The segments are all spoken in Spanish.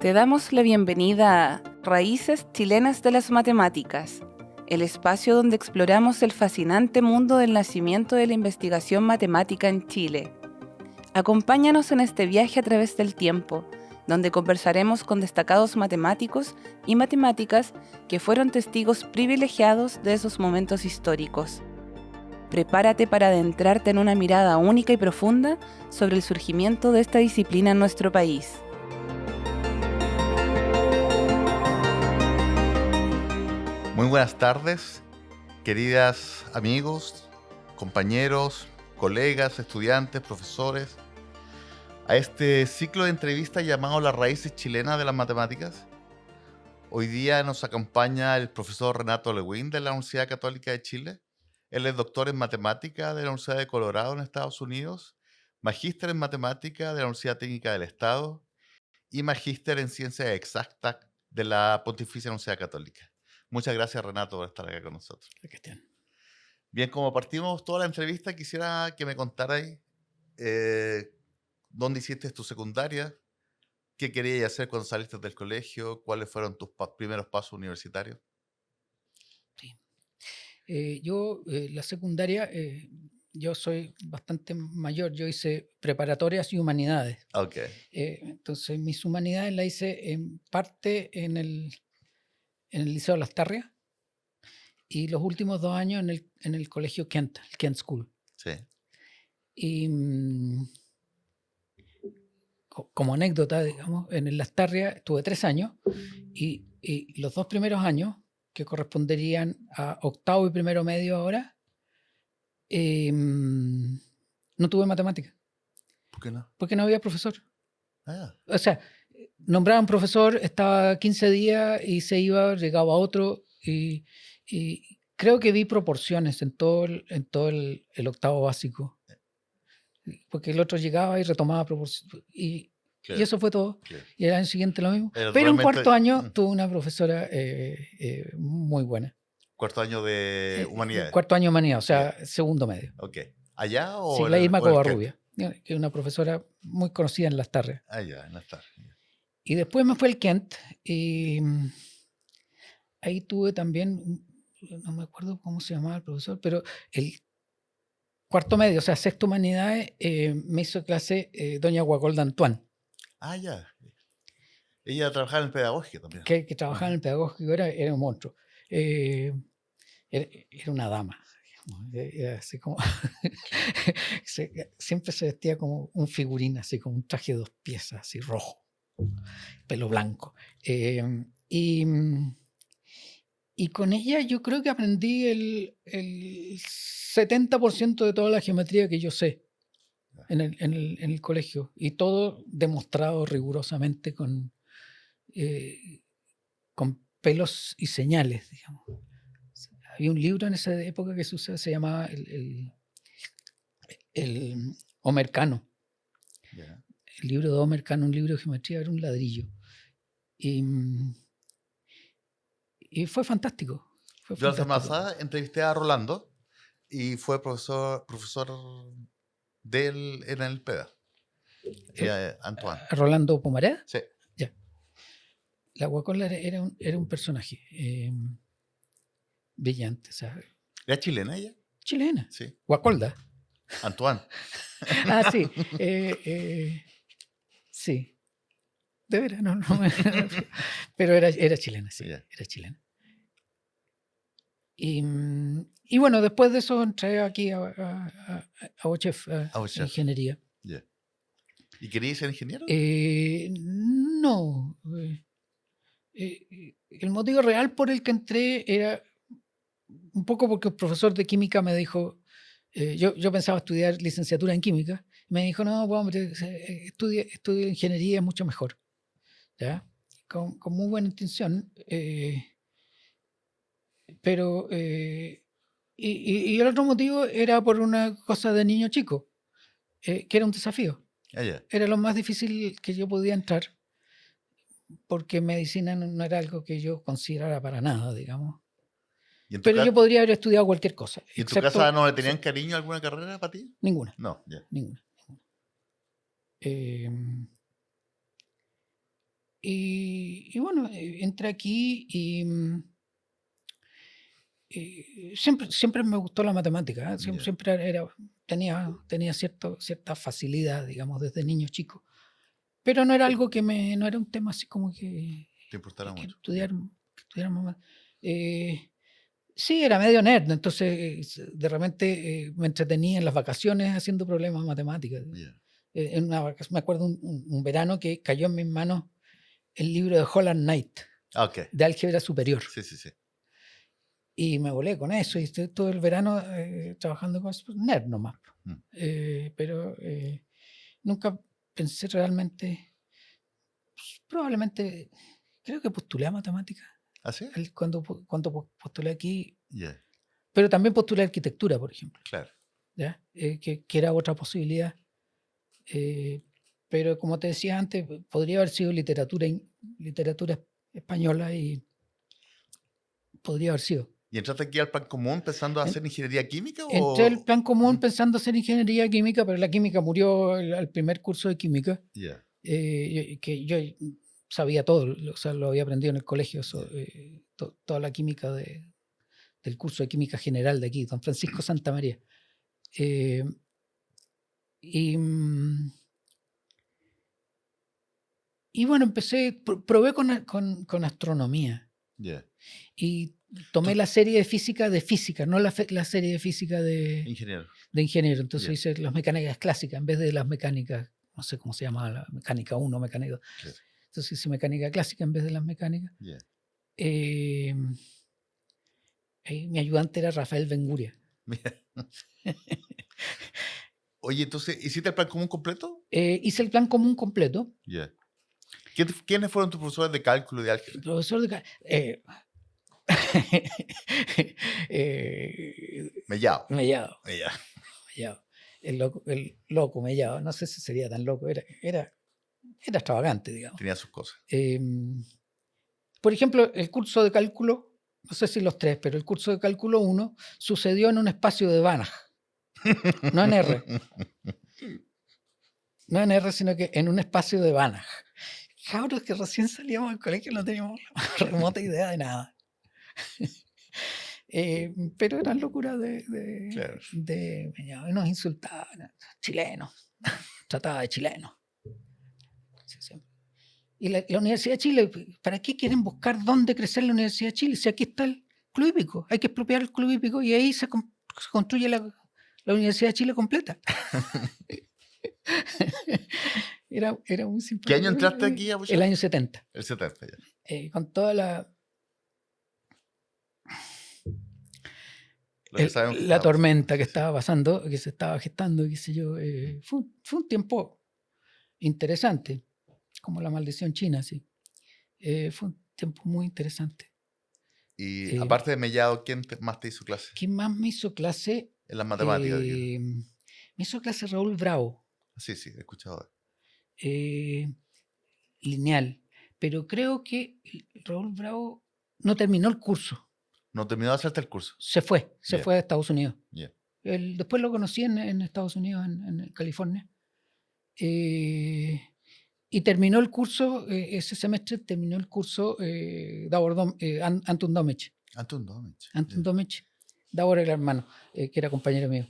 Te damos la bienvenida a Raíces Chilenas de las Matemáticas, el espacio donde exploramos el fascinante mundo del nacimiento de la investigación matemática en Chile. Acompáñanos en este viaje a través del tiempo, donde conversaremos con destacados matemáticos y matemáticas que fueron testigos privilegiados de esos momentos históricos. Prepárate para adentrarte en una mirada única y profunda sobre el surgimiento de esta disciplina en nuestro país. Muy buenas tardes, queridas amigos, compañeros, colegas, estudiantes, profesores, a este ciclo de entrevistas llamado Las Raíces Chilenas de las Matemáticas. Hoy día nos acompaña el profesor Renato Lewin de la Universidad Católica de Chile. Él es doctor en matemática de la Universidad de Colorado en Estados Unidos, magíster en matemática de la Universidad Técnica del Estado y magíster en ciencias exactas de la Pontificia Universidad Católica. Muchas gracias, Renato, por estar acá con nosotros. Cristian. Bien, como partimos toda la entrevista, quisiera que me contarais dónde hiciste tu secundaria, qué querías hacer cuando saliste del colegio, cuáles fueron tus primeros pasos universitarios. Sí. La secundaria, yo soy bastante mayor, yo hice preparatorias y humanidades. Ok. Entonces, mis humanidades las hice en parte en el Liceo Lastarria y los últimos 2 años en el colegio Kent, el Kent School. Sí. Y como anécdota, digamos, en el Lastarria estuve 3 años y los 2 primeros años, que corresponderían a octavo y primero medio ahora, no tuve matemática. ¿Por qué no? Porque no había profesor. Ah, O sea, nombraban profesor, estaba 15 días y se iba, llegaba otro y creo que vi proporciones en todo el octavo básico. Porque el otro llegaba y retomaba proporciones. Y eso fue todo. claro. Y el año siguiente lo mismo. Pero Pero en realmente- cuarto año tuve una profesora muy buena. Cuarto año de humanidades. Cuarto año de humanidad, o sea, segundo medio. Ok. ¿Allá o Sí, en la el- Irma o en el Covarrubia, que es una profesora muy conocida en Lastarria. Kent? Allá, en Lastarria. Y después me fue el Kent y ahí tuve también, no me acuerdo cómo se llamaba el profesor, pero el cuarto medio, o sea, sexto humanidades, me hizo clase doña Guacolda Antoine, Ah, ya. Ella trabajaba en pedagogía también. que trabajaba en el pedagógico, era un monstruo. Era una dama. Era así como siempre se vestía como un figurín, así como un traje de 2 piezas, así rojo, pelo blanco. Y con ella yo creo que aprendí el 70% de toda la geometría que yo sé en el colegio, y todo demostrado rigurosamente con pelos y señales, digamos. Había un libro en esa época que se usaba, se llamaba el Homercano. Ya. El libro de Homercano, un libro de geometría, era un ladrillo. Y fue fantástico. Yo la semana pasada entrevisté a Rolando y fue profesor en el PEDA. Antoine. Rolando Pomareda. Sí. Ya. La Guacola era un personaje brillante, ¿sabes? ¿Era chilena ella? Chilena. Sí. Guacolda. Antoine. Ah, sí. Sí. De veras, no. Pero era chilena, sí. Ya. Era chilena. Y bueno, después de eso entré aquí a OCHEF, a OCHEF. ingeniería. Yeah. ¿Y querías ser ingeniero? No. El motivo real por el que entré era un poco porque el profesor de química me dijo, yo pensaba estudiar licenciatura en química, me dijo, no, pues, hombre, estudia ingeniería, es mucho mejor. ¿Ya? Con muy buena intención, pero y el otro motivo era por una cosa de niño chico, que era un desafío. Yeah. Era lo más difícil que yo podía entrar, porque medicina no era algo que yo considerara para nada, digamos. Pero yo podría haber estudiado cualquier cosa. ¿Y en tu casa no le tenían cariño a alguna carrera para ti? Ninguna. No, ya. Ninguna. Y bueno, entré aquí y siempre me gustó la matemática, ¿eh? Ya. Siempre tenía cierta facilidad, digamos, desde niño chico. Pero no era algo no era un tema así como Te importará que mucho. estudiar más. Sí, era medio nerd, entonces de repente me entretenía en las vacaciones haciendo problemas matemáticos. Ya. Me acuerdo un verano que cayó en mis manos el libro de Holland Knight, Ok. de álgebra superior. Sí. Y me volé con eso, y estuve todo el verano trabajando con eso, pues, nerd nomás. Mm. Pero nunca pensé realmente, pues, probablemente, creo que postulé a matemáticas ¿Ah, sí? cuando postulé aquí, Ya. pero también postulé a arquitectura, por ejemplo, Claro. ¿ya? Que era otra posibilidad. Pero como te decía antes, podría haber sido literatura española y podría haber sido. ¿Y entraste aquí al plan común pensando a En- hacer ingeniería química Entré al o...? plan común Ujú. pensando hacer ingeniería química, pero la química murió al primer curso de química, Ya. que yo sabía todo, o sea, lo había aprendido en el colegio, Ya. toda la química del curso de química general de aquí, don Francisco Santa María. Eh, y, mm, y bueno, probé con astronomía Ya. y tomé la serie de física, no la serie de física Ingeniero. de ingeniero. Entonces Ya. hice las mecánicas clásicas en vez de las mecánicas, no sé cómo se llama, la mecánica 1, mecánica 2. Claro. Entonces hice mecánica clásica en vez de las mecánicas. Ya. Eh, Mi ayudante era Rafael Benguria. Mira. Oye, entonces, ¿hiciste el plan común completo? Hice el plan común completo. Ya. ¿Quiénes fueron tus profesores de cálculo y de El álgebra? profesor de... Mellado. Mellado. Ya. Mellado. El loco Mellado. No sé si sería tan loco. Era extravagante, digamos. Tenía sus cosas. Por ejemplo, el curso de cálculo, no sé si los tres, pero el curso de cálculo 1 sucedió en un espacio de Banach, no en R. No en R, sino que en un espacio de Banach. Cabros que recién salíamos del colegio no teníamos la más remota idea de nada. Pero eran locuras Claro. y nos insultaban, chilenos, trataba de chilenos. Sí, siempre. Y la Universidad de Chile, ¿para qué quieren buscar dónde crecer la Universidad de Chile? Si aquí está el Club Hípico, hay que expropiar el Club Hípico y ahí se construye la Universidad de Chile completa. Era muy simpático. ¿Qué año entraste aquí a El Buchar? año 70. El 70, ya. Con toda Lo que sabemos que la estaba tormenta pasando. que Sí, sí. estaba pasando, que se estaba gestando, qué sé yo. Fue un tiempo interesante, como la maldición china, sí. Fue un tiempo muy interesante. Y aparte de Mellado, ¿quién más te hizo clase? ¿Quién más me hizo clase? En las matemáticas, digo. Me hizo clase Raúl Bravo, Sí, he escuchado. lineal. Pero creo que Raúl Bravo no terminó el curso. No terminó de hacerte el curso. Se fue Ya. a Estados Unidos. Ya. Después lo conocí en Estados Unidos, en California. Y terminó el curso, ese semestre terminó el curso Antun Domich. Antun Domich. Antun Ya. Domich. Davor era el hermano, que era compañero mío.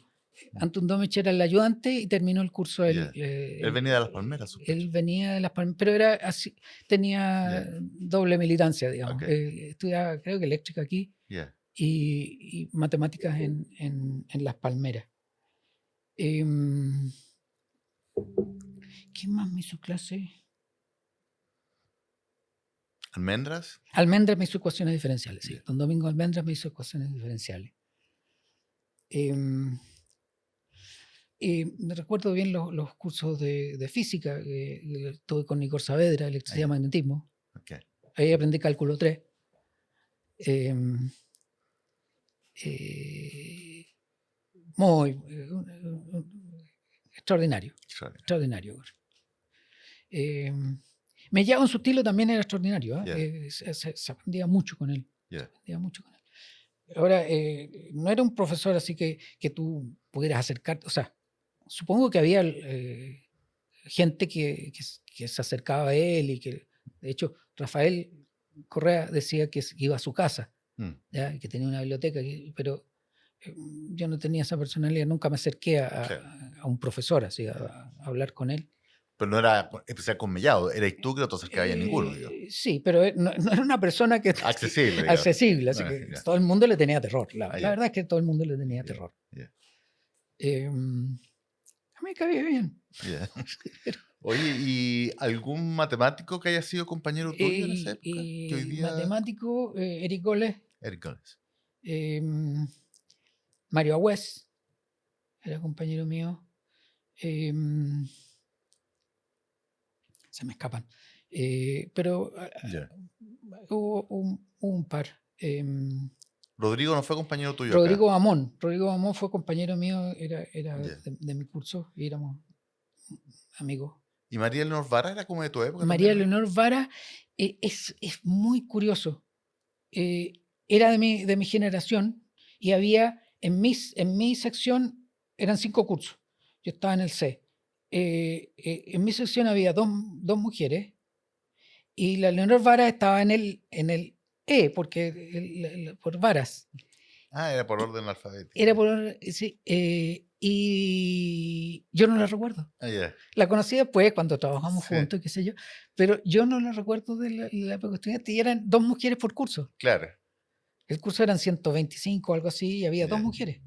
Antun Domich era el ayudante y terminó el curso. Ya. Él venía de Las Palmeras, sospecho. Él venía de Las Palmeras, pero era así, tenía Ya. doble militancia, digamos. Ok. Estudiaba, creo que eléctrica aquí Ya. y matemáticas en Las Palmeras. ¿Quién más me hizo clase? ¿Almendras? Almendras me hizo ecuaciones diferenciales, sí. Bien. Don Domingo Almendras me hizo ecuaciones diferenciales. Me recuerdo bien los cursos de física que tuve con Igor Saavedra, electricidad y magnetismo. Okay. Ahí aprendí cálculo 3. Muy extraordinario. Extraordinario. Mellado en su estilo también era extraordinario. Yeah. Se aprendía mucho con él. Yeah. Se aprendía mucho con él. Ahora, no era un profesor así que tú pudieras acercarte. O sea, supongo que había gente que se acercaba a él y que De hecho, Rafael Correa decía que iba a su casa, Mm. ¿ya? Que tenía una biblioteca, pero yo no tenía esa personalidad, nunca me acerqué Claro. a un profesor así, a hablar con él. Pero no era especial con Mellado, eras tú que no te acercabas a ninguno, digo. Sí, pero no era una persona que Accesible, digamos. accesible, así Ah, que ya. todo el mundo le tenía terror. La Ah, ya. verdad es que todo el mundo le tenía Ya, terror. ya. A mí cabía bien. Ya. Oye, ¿y algún matemático que haya sido compañero tuyo en esa época? Que hoy día... Matemático, Eric Goles, Eric Goles. Mario Agüez, era compañero mío. Se me escapan. Pero Ya. hubo un par. Rodrigo no fue compañero tuyo Rodrigo Amón fue compañero mío, era Ya. de mi curso y éramos amigos. acá. ¿Y María Leonor Vara era como de tu época María también? Leonor Vara es muy curioso. Era de mi generación y había en mi sección eran 5 cursos. Yo estaba en el C. En mi sección había dos mujeres y la Leonor Vara estaba en el E, porque por varas. Ah, era por orden alfabético. Era por. Sí, y yo no la recuerdo. Ah, ya. La conocí después cuando trabajamos Sí. juntos, qué sé yo, pero yo no la recuerdo de la época estudiante y eran 2 mujeres por curso. Claro. El curso eran 125 o algo así y había 2 Ya. mujeres.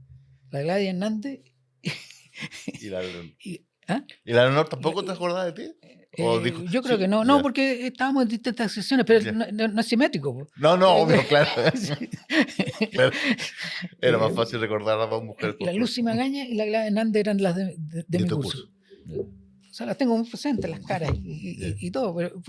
La Gladys Hernández ¿Y la Leonor? ¿ah? ¿Y la Leonor tampoco te acordás de ti? ¿O dijo, Yo creo sí, que no, ya. porque estábamos en distintas secciones, pero Ya. no es simétrico. Po. No, obvio, claro. Sí. Claro. Era más fácil recordar a 2 mujeres por La Lucy curso. Magaña y la Gladys Hernández eran las de De mi tu curso. Ya. O sea, las tengo muy presentes, las caras y todo. Pero,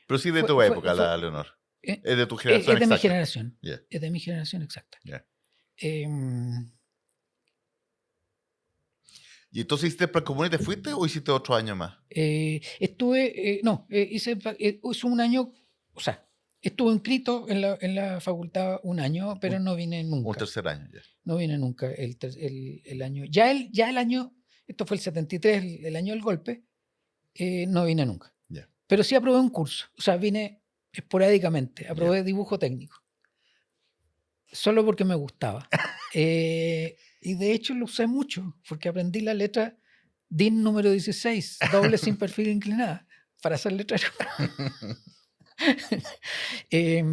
Pero sí de Fue- tu fue- época, fue- la Leonor. eh, Es de tu es generación de mi exacta. generación. Ya. Es de mi generación exacta. Ya. Em, ¿Y entonces hiciste precomún y te fuiste o hiciste otro año más? hice un año, o sea, estuve inscrito en la facultad un año, pero no vine Un nunca. tercer año, ya. No vine nunca el año. Ya el año, esto fue el 73, el año del golpe, no vine nunca. Ya. Pero sí aprobé un curso, o sea, vine esporádicamente, aprobé dibujo técnico. Solo porque me gustaba. Y de hecho lo usé mucho, porque aprendí la letra DIN número 16, doble sin perfil inclinada, para hacer letrero. Eres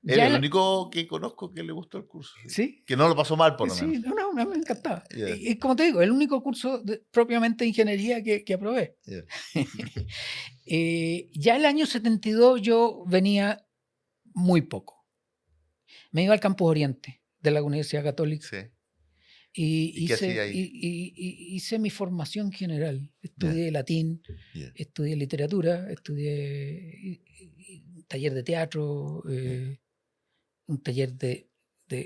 Ya el la- único que conozco que le gustó el curso. ¿Sí? Que no lo pasó mal, por lo Sí, menos. no, me encantaba. Ya. Y como te digo, el único curso propiamente de ingeniería que aprobé. Ya. Ya el año 72 yo venía muy poco. Me iba al Campus Oriente de la Universidad Católica Sí. y ¿Y qué hacía ahí? hice mi formación general. Estudié latín, Ya. estudié literatura, estudié un taller de teatro, un taller de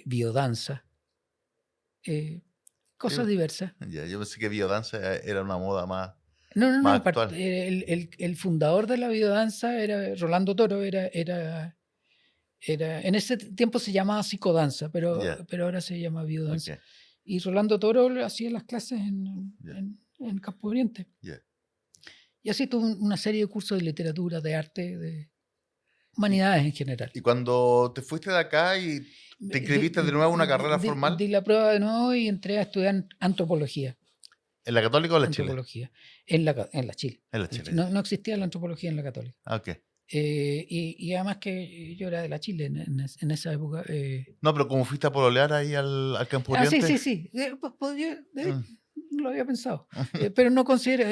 biodanza, cosas diversas. Ya, yo pensé que biodanza era una moda más. No, Más actual. el fundador de la biodanza era Rolando Toro, era en ese tiempo se llamaba psicodanza, pero ahora se llama biodanza. Ok. Y Rolando Toro hacía las clases Ya. en Campo Oriente. Ya. Y así tuve una serie de cursos de literatura, de arte, de humanidades en general. Y cuando te fuiste de acá y te inscribiste de nuevo a una carrera formal, Di la prueba de nuevo y entré a estudiar antropología. ¿en la Católica o en la Chile? Antropología. En la Chile. En la Chile. No existía la antropología en la Católica. Ah, ok. Y además que yo era de la Chile en esa época. No, pero como fuiste a pololear ahí al Campo Oriente. Sí. No lo había pensado. Pero no considero.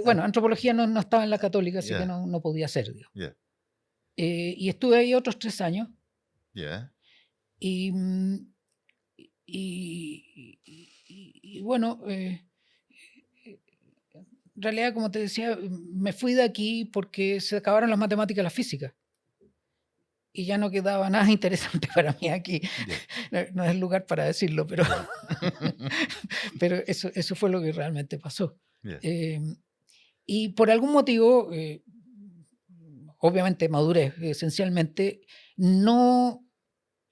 Bueno, antropología no estaba en la Católica, así que no podía ser. Digo. Ya. Y estuve ahí otros 3 años. Ya. Y bueno, en realidad, como te decía, me fui de aquí porque se acabaron las matemáticas y la física. Y ya no quedaba nada interesante para mí aquí. Ya. No es el lugar para decirlo, pero, pero eso fue lo que realmente pasó. Ya. Y por algún motivo, obviamente madurez, esencialmente, no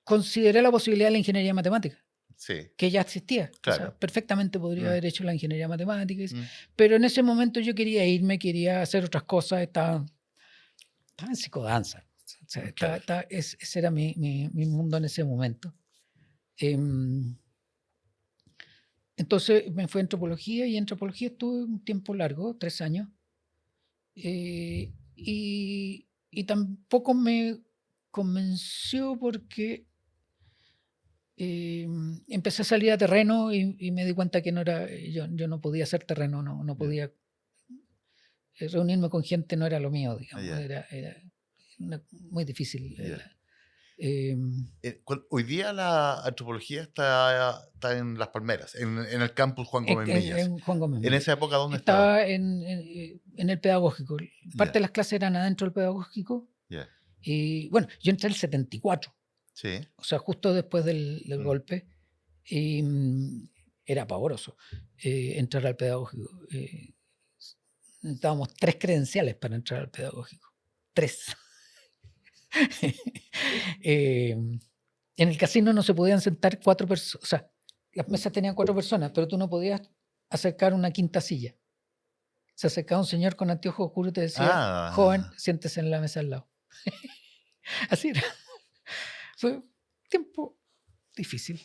consideré la posibilidad de la ingeniería matemática. Sí, que ya existía. O sea, claro. perfectamente podría Mm. haber hecho la ingeniería matemática, Mm. pero en ese momento yo quería irme, quería hacer otras cosas, estaba en psicodanza. O sea, Claro. ese era mi mundo en ese momento. Entonces me fui a antropología y en antropología estuve un tiempo largo, 3 años, y tampoco me convenció porque empecé a salir a terreno y me di cuenta que no era, yo no podía hacer terreno, no Ya. podía reunirme con gente, no era lo mío, digamos, Ya. era muy difícil. Ya. em, Hoy día la antropología está en Las Palmeras, en el campus Juan Gómez Millas. en Juan Gómez En Millas. esa época, ¿dónde estaba? Estaba en el pedagógico. Parte Ya. de las clases eran adentro del pedagógico. Ya. Y bueno, yo entré en el 74, Sí. o sea, justo después del Mm. golpe. Y era pavoroso entrar al pedagógico. Necesitábamos 3 credenciales para entrar al pedagógico. 3. En el casino no se podían sentar 4 personas. O sea, las mesas tenían 4 personas, pero tú no podías acercar una quinta silla. Se acercaba un señor con anteojos oscuros y te decía, joven, siéntese en la mesa al lado. Así era. Fue un tiempo difícil.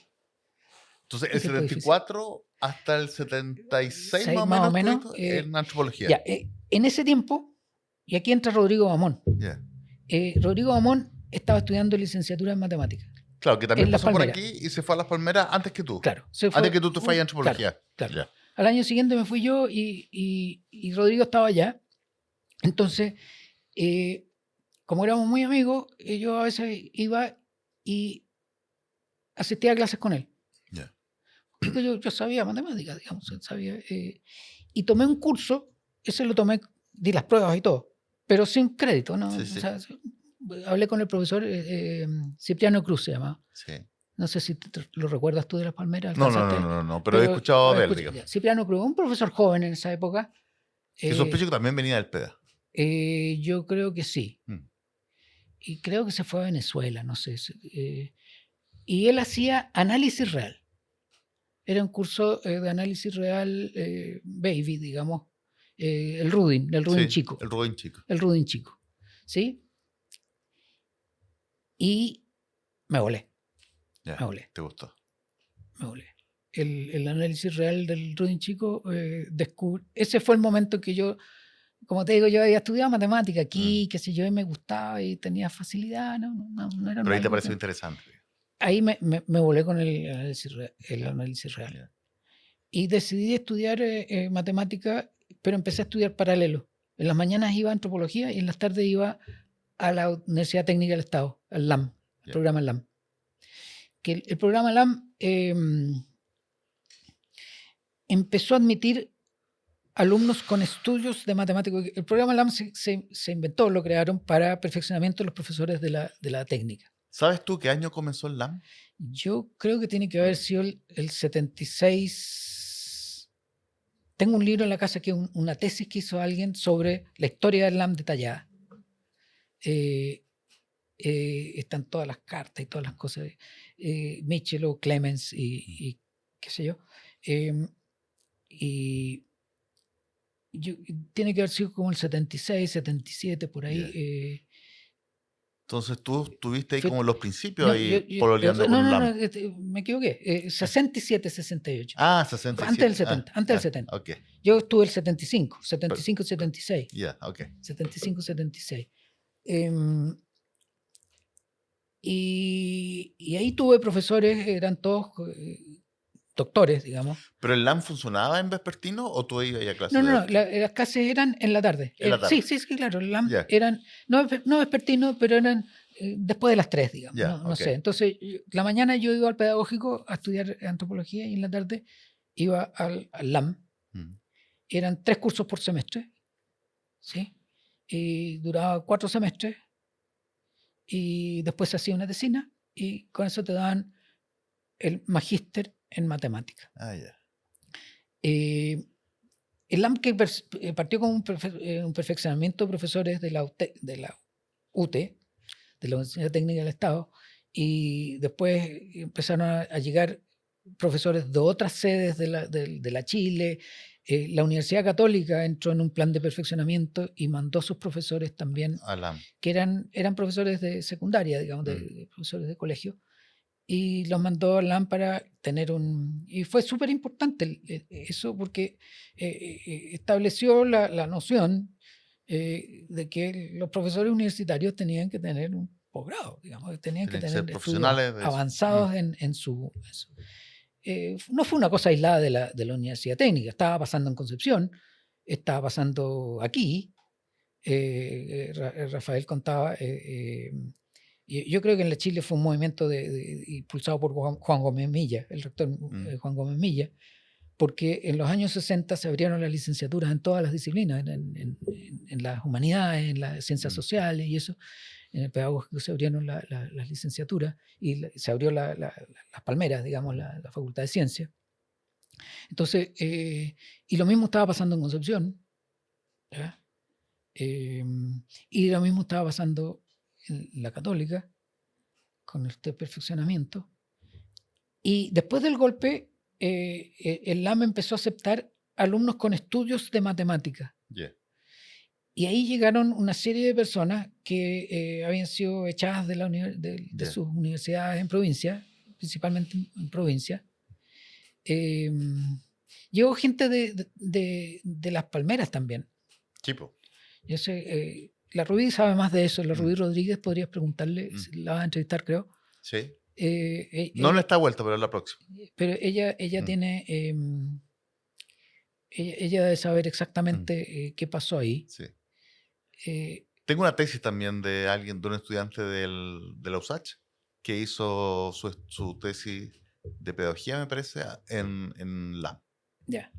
Entonces, el 74 hasta el 76 más o menos en antropología. Ya, en ese tiempo, y aquí entra Rodrigo Bamón. Ya. Rodrigo Bamón estaba estudiando licenciatura en matemáticas. Claro, que también en Las pasó por Palmeras. aquí y se fue a Las Palmeras antes que tú. Claro. Antes que tú te fueras a antropología. Claro. Ya. Al año siguiente me fui yo y Rodrigo estaba allá. Entonces, como éramos muy amigos, yo a veces iba y asistía a clases con él. Ya. Porque yo sabía matemáticas, digamos, sabía, y tomé un curso, ese lo tomé, di las pruebas y todo, pero sin crédito, ¿no? Sí, sí. O sea, hablé con el profesor Cipriano Cruz, se llama. Sí. No sé si lo recuerdas tú de Las Palmeras. No, pero he escuchado de él, digamos. Cipriano Cruz, un profesor joven en esa época. Que sospecho que también venía del PEDA. Yo creo que sí. Mm. Y creo que se fue a Venezuela, no sé. Y él hacía análisis real. Era un curso de análisis real baby, digamos. El Rudin Sí, chico. El Rudin chico. El Rudin chico. ¿Sí? Y me volé. Ya, Me volé. ¿te gustó? Me volé. El análisis real del Rudin chico, ese fue el momento que yo, como te digo, yo había estudiado matemática aquí, qué sé yo, y me gustaba y tenía facilidad. No era Pero ahí te algo pareció que- interesante. Ahí me volé con el análisis real. Ya. Y decidí estudiar matemática, pero empecé a estudiar paralelo. En las mañanas iba a antropología y en las tardes iba a la Universidad Técnica del Estado, al LAM, al Ya. programa LAM. Que el programa LAM empezó a admitir alumnos con estudios de matemáticas. El programa LAM se inventó, lo crearon para perfeccionamiento de los profesores de la técnica. ¿Sabes tú qué año comenzó el LAM? Yo creo que tiene que haber sido el 76. Tengo un libro en la casa que es una tesis que hizo alguien sobre la historia del LAM detallada. Están todas las cartas y todas las cosas. Michelo, Clemens y qué sé yo. Tiene que haber sido como el 76, 77, por ahí. Entonces tú estuviste ahí Fue- como en los principios No, ahí pololeando con un LAM. me equivoqué. 67, 68. Ah, 67. Antes del 70. Antes del 70. Ok, Yo estuve el 75, 76. ya, ok. 75, 76. Y ahí tuve profesores, eran todos doctores, digamos. ¿Pero el LAM funcionaba en vespertino o tú ibas a clase? No, las clases eran en la tarde. En la tarde. Sí, claro. El LAM Ya. eran, no vespertino, pero eran después de las 3, digamos. Ya, no ok. sé. Entonces, la mañana yo iba al pedagógico a estudiar antropología y en la tarde iba al LAM. Mm. Eran 3 cursos por semestre, ¿sí? Y duraba 4 semestres. Y después se hacía una tesina y con eso te daban el magíster en matemática. Ah, ya. El LAM que partió con un perfeccionamiento de profesores de la UTE, de la Universidad Técnica del Estado, y después empezaron a llegar profesores de otras sedes de la Chile. La Universidad Católica entró en un plan de perfeccionamiento y mandó a sus profesores también, que eran profesores de secundaria, digamos, de profesores de colegio, y los mandó a LAM para tener y fue súper importante eso, porque estableció la noción de que los profesores universitarios tenían que tener un posgrado, digamos, tenían que tener profesionales avanzados en su no fue una cosa aislada de la Universidad Técnica, estaba pasando en Concepción, estaba pasando aquí. Rafael contaba, yo creo que en la Chile fue un movimiento impulsado por Juan Gómez Milla, el rector Juan Gómez Milla, porque en los años 60 se abrieron las licenciaturas en todas las disciplinas, en las humanidades, en las ciencias sociales y eso. En el pedagógico se abrieron las licenciaturas y se abrió las Palmeras, digamos, la Facultad de Ciencias. Entonces, y lo mismo estaba pasando en Concepción, ¿ya? Y lo mismo estaba pasando en la Católica, con este perfeccionamiento. Y después del golpe, el LAM empezó a aceptar alumnos con estudios de matemáticas. Yeah. Y ahí llegaron una serie de personas que habían sido echadas de sus universidades en provincia, principalmente en provincia. Llegó gente de Las Palmeras también. Tipo. Yo sé, la Rubí sabe más de eso. La Rubí Rodríguez, podrías preguntarle, la vas a entrevistar, creo. Sí. No le está vuelta, pero es la próxima. Pero ella tiene... ella debe saber exactamente qué pasó ahí. Sí. Tengo una tesis también de un estudiante de la USACH que hizo su tesis de pedagogía, me parece, en LAM. Ya.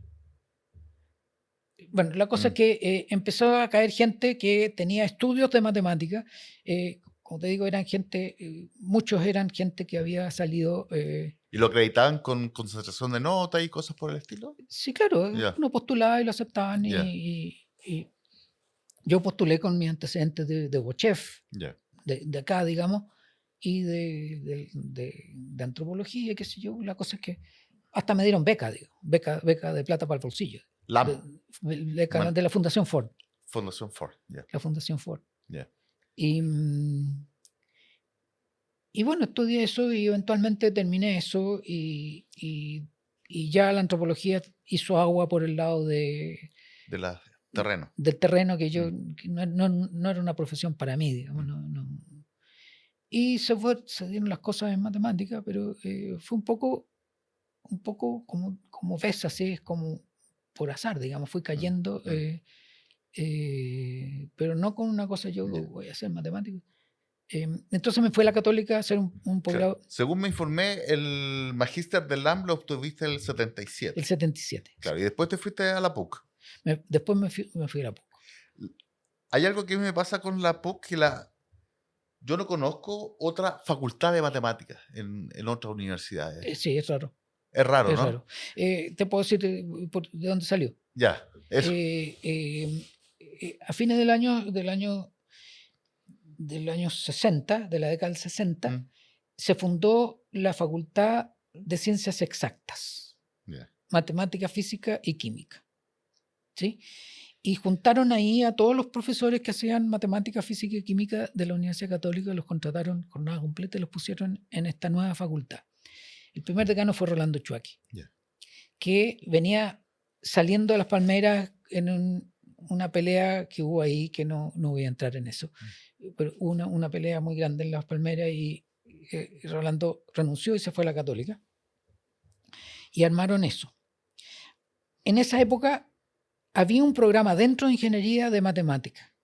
Bueno, la cosa es que empezó a caer gente que tenía estudios de matemáticas. Como te digo, eran gente, muchos eran gente que había salido... ¿Y lo acreditaban con concentración de nota y cosas por el estilo? Sí, claro. Uno postulaba y lo aceptaban. Y yo postulé con mis antecedentes de Bochef, de acá, digamos, y de antropología, qué sé yo. La cosa es que hasta me dieron beca de plata para el bolsillo. Beca de la Fundación Ford. Fundación Ford, La Fundación Ford. Y bueno, estudié eso y eventualmente terminé eso y ya la antropología hizo agua por el lado del terreno, que yo que no era una profesión para mí, digamos. Y se dieron las cosas en matemática, pero fue un poco como ves, así es como por azar, digamos, fui cayendo, pero no con una cosa yo voy a hacer matemático. Entonces me fui a la Católica a hacer un posgrado. Claro. Según me informé, el magíster del LAM lo obtuviste el 77. El 77. Claro, y después te fuiste a la PUC. Después me fui a la PUC. Hay algo que me pasa con la PUC, que yo no conozco otra facultad de matemáticas en otras universidades. Sí, es raro. Es raro, ¿no? Raro. Te puedo decir de dónde salió. Ya, eso. A fines del año 60, de la década del 60, se fundó la Facultad de Ciencias Exactas, Matemática, Física y Química. ¿Sí? Y juntaron ahí a todos los profesores que hacían matemática, física y química de la Universidad Católica, los contrataron con jornada completa y los pusieron en esta nueva facultad. El primer decano fue Rolando Chuaki, que venía saliendo de Las Palmeras en una pelea que hubo ahí, que no voy a entrar en eso, pero una pelea muy grande en Las Palmeras y Rolando renunció y se fue a la Católica. Y armaron eso. En esa época había un programa dentro de ingeniería de matemática,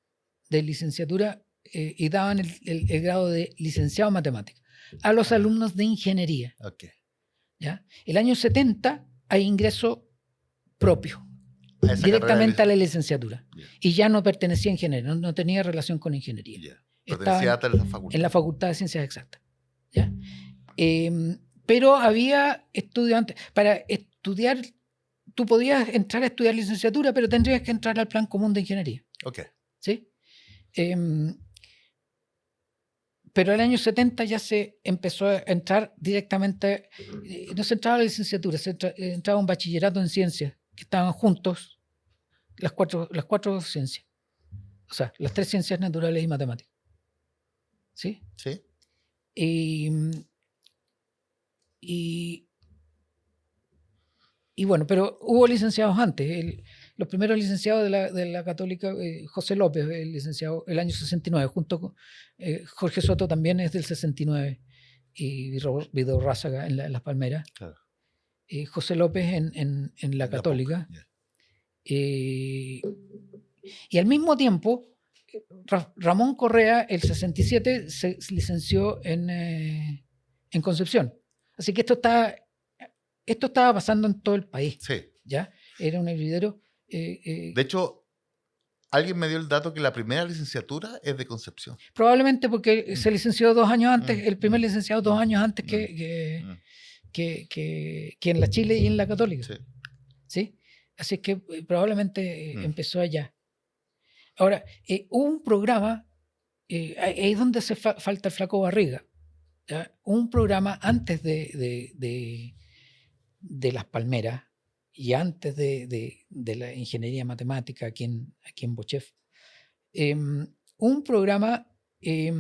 de licenciatura, y daban el grado de licenciado en matemática a los alumnos de ingeniería. Okay. ¿Ya? El año 70 hay ingreso propio, directamente a la licenciatura. Y ya no pertenecía a ingeniería, no tenía relación con ingeniería. Pertenecía a la facultad. En la Facultad de Ciencias Exactas. ¿Ya? Pero había estudiantes, para estudiar, tú podías entrar a estudiar licenciatura, pero tendrías que entrar al plan común de ingeniería. Okay. ¿Sí? pero en el año 70 ya se empezó a entrar directamente, no se entraba a la licenciatura, entraba a un bachillerato en ciencias, que estaban juntos las cuatro ciencias, o sea, las 3 ciencias naturales y matemáticas. ¿Sí? Sí. Y bueno, pero hubo licenciados antes. Los primeros licenciados de la Católica, José López, el licenciado el año 69, junto con Jorge Soto también es del 69, y Vidor Rázaga en Las Palmeras. Claro. José López en la Católica. Y al mismo tiempo, Ramón Correa, el 67, se licenció en Concepción. Así que esto estaba pasando en todo el país. Sí. ¿Ya? Era un hervidero. De hecho, alguien me dio el dato que la primera licenciatura es de Concepción. Probablemente porque se licenció 2 años antes, el primer licenciado 2 años antes que en la Chile y en la Católica. Sí. ¿Sí? Así que probablemente empezó allá. Ahora, hubo un programa, ahí es donde falta el flaco Barriga. ¿Ya? Un programa antes de Las Palmeras y antes de la ingeniería matemática aquí en Bochef. Un programa que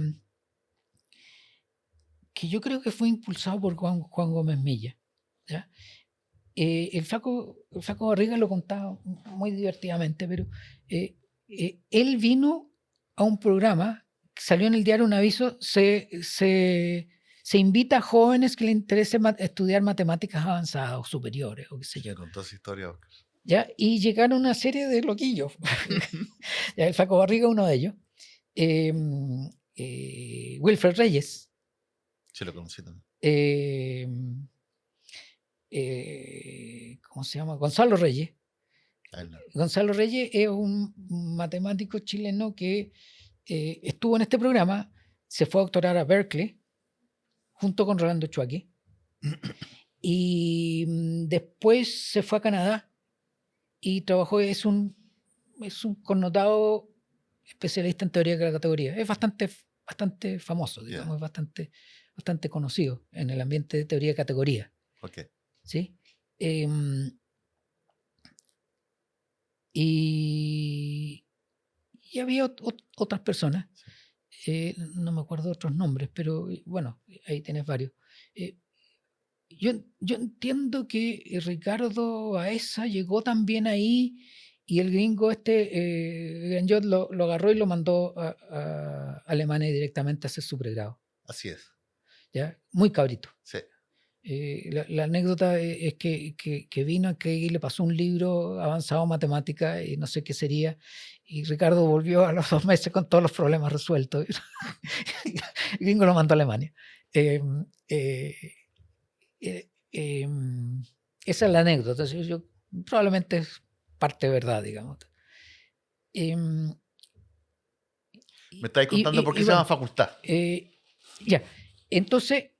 yo creo que fue impulsado por Juan Gómez Milla. ¿Ya? El flaco Barriga lo contaba muy divertidamente, pero él vino a un programa que salió en el diario Un Aviso, se invita a jóvenes que les interese estudiar matemáticas avanzadas o superiores, o qué sé yo. Me contó esa historia, Oscar. ¿Ya? Y llegaron una serie de loquillos. Ya, el flaco Barriga, uno de ellos. Wilfred Reyes. Sí, lo conocí también. ¿Cómo se llama? Gonzalo Reyes. No. Gonzalo Reyes es un matemático chileno que estuvo en este programa, se fue a doctorar a Berkeley, junto con Rolando Chuaki, y después se fue a Canadá y trabajó, es un connotado especialista en teoría de la categoría. Es bastante famoso, digamos, es bastante conocido en el ambiente de teoría de categoría. Okay. ¿Sí? Y había otras personas, no me acuerdo otros nombres, pero bueno, ahí tenés varios. Yo entiendo que Ricardo Baeza llegó también ahí y el gringo Ganjot lo agarró y lo mandó a Alemania directamente a hacer su pregrado. Así es. ¿Ya? Muy cabrito. Sí. La anécdota es que vino aquí y le pasó un libro avanzado en matemática y no sé qué sería, y Ricardo volvió a los 2 meses con todos los problemas resueltos. El gringo lo mandó a Alemania. Esa es la anécdota. Probablemente es parte de verdad, digamos. Me estáis contando por qué se llama facultad. Ya, entonces,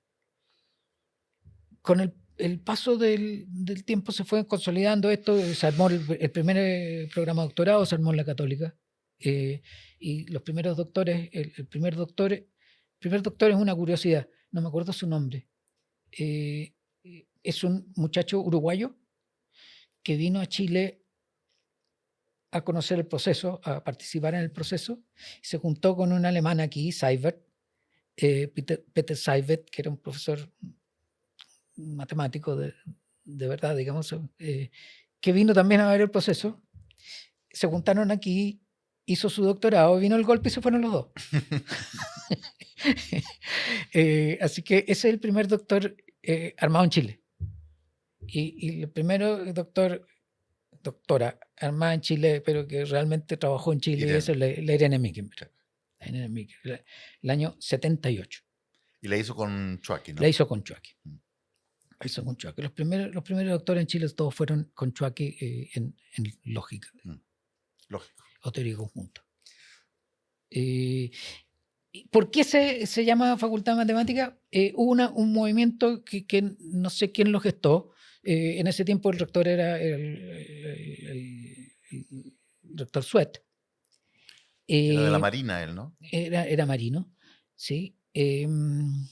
con el paso del tiempo se fue consolidando esto, se armó el primer programa de doctorado, se armó en la Católica, y los primeros doctores, el primer doctor es una curiosidad, no me acuerdo su nombre, es un muchacho uruguayo que vino a Chile a conocer el proceso, a participar en el proceso, y se juntó con un alemán aquí, Seibert, Peter Seibert, que era un profesor matemático de verdad, digamos, que vino también a ver el proceso. Se juntaron aquí, hizo su doctorado, vino el golpe y se fueron los dos. Así que ese es el primer doctor armado en Chile. Y el primero doctora armada en Chile, pero que realmente trabajó en Chile, es la Irene Mickenberg. El año 78. Y la hizo con Chuaki, ¿no? La hizo con Chuaki. Los primeros doctores en Chile todos fueron con Chuaki en lógica. Lógico. O teoría conjunta. ¿Por qué se llama Facultad de Matemática? Hubo un movimiento que no sé quién lo gestó. En ese tiempo el rector era el rector Suet. Era de la Marina él, ¿no? Era marino, sí. Em,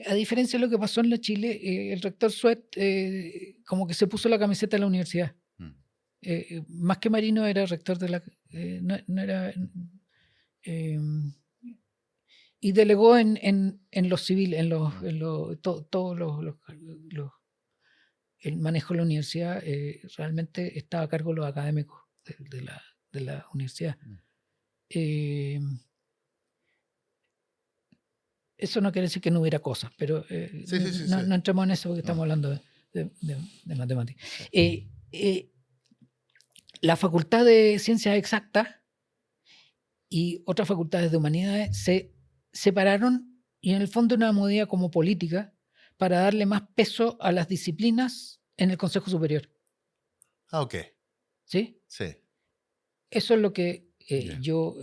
a diferencia de lo que pasó en la Chile, el rector Suet como que se puso la camiseta de la universidad. Mm. Más que Marino era rector de la... no era... y delegó en los civiles, todo el manejo de la universidad realmente estaba a cargo de los académicos de la universidad. Eso no quiere decir que no hubiera cosas, pero no entremos en eso porque estamos hablando de matemáticas. La Facultad de Ciencias Exactas y otras facultades de humanidades se separaron y en el fondo una movida como política para darle más peso a las disciplinas en el Consejo Superior. Ah, ok. ¿Sí? Sí. Eso es lo que yo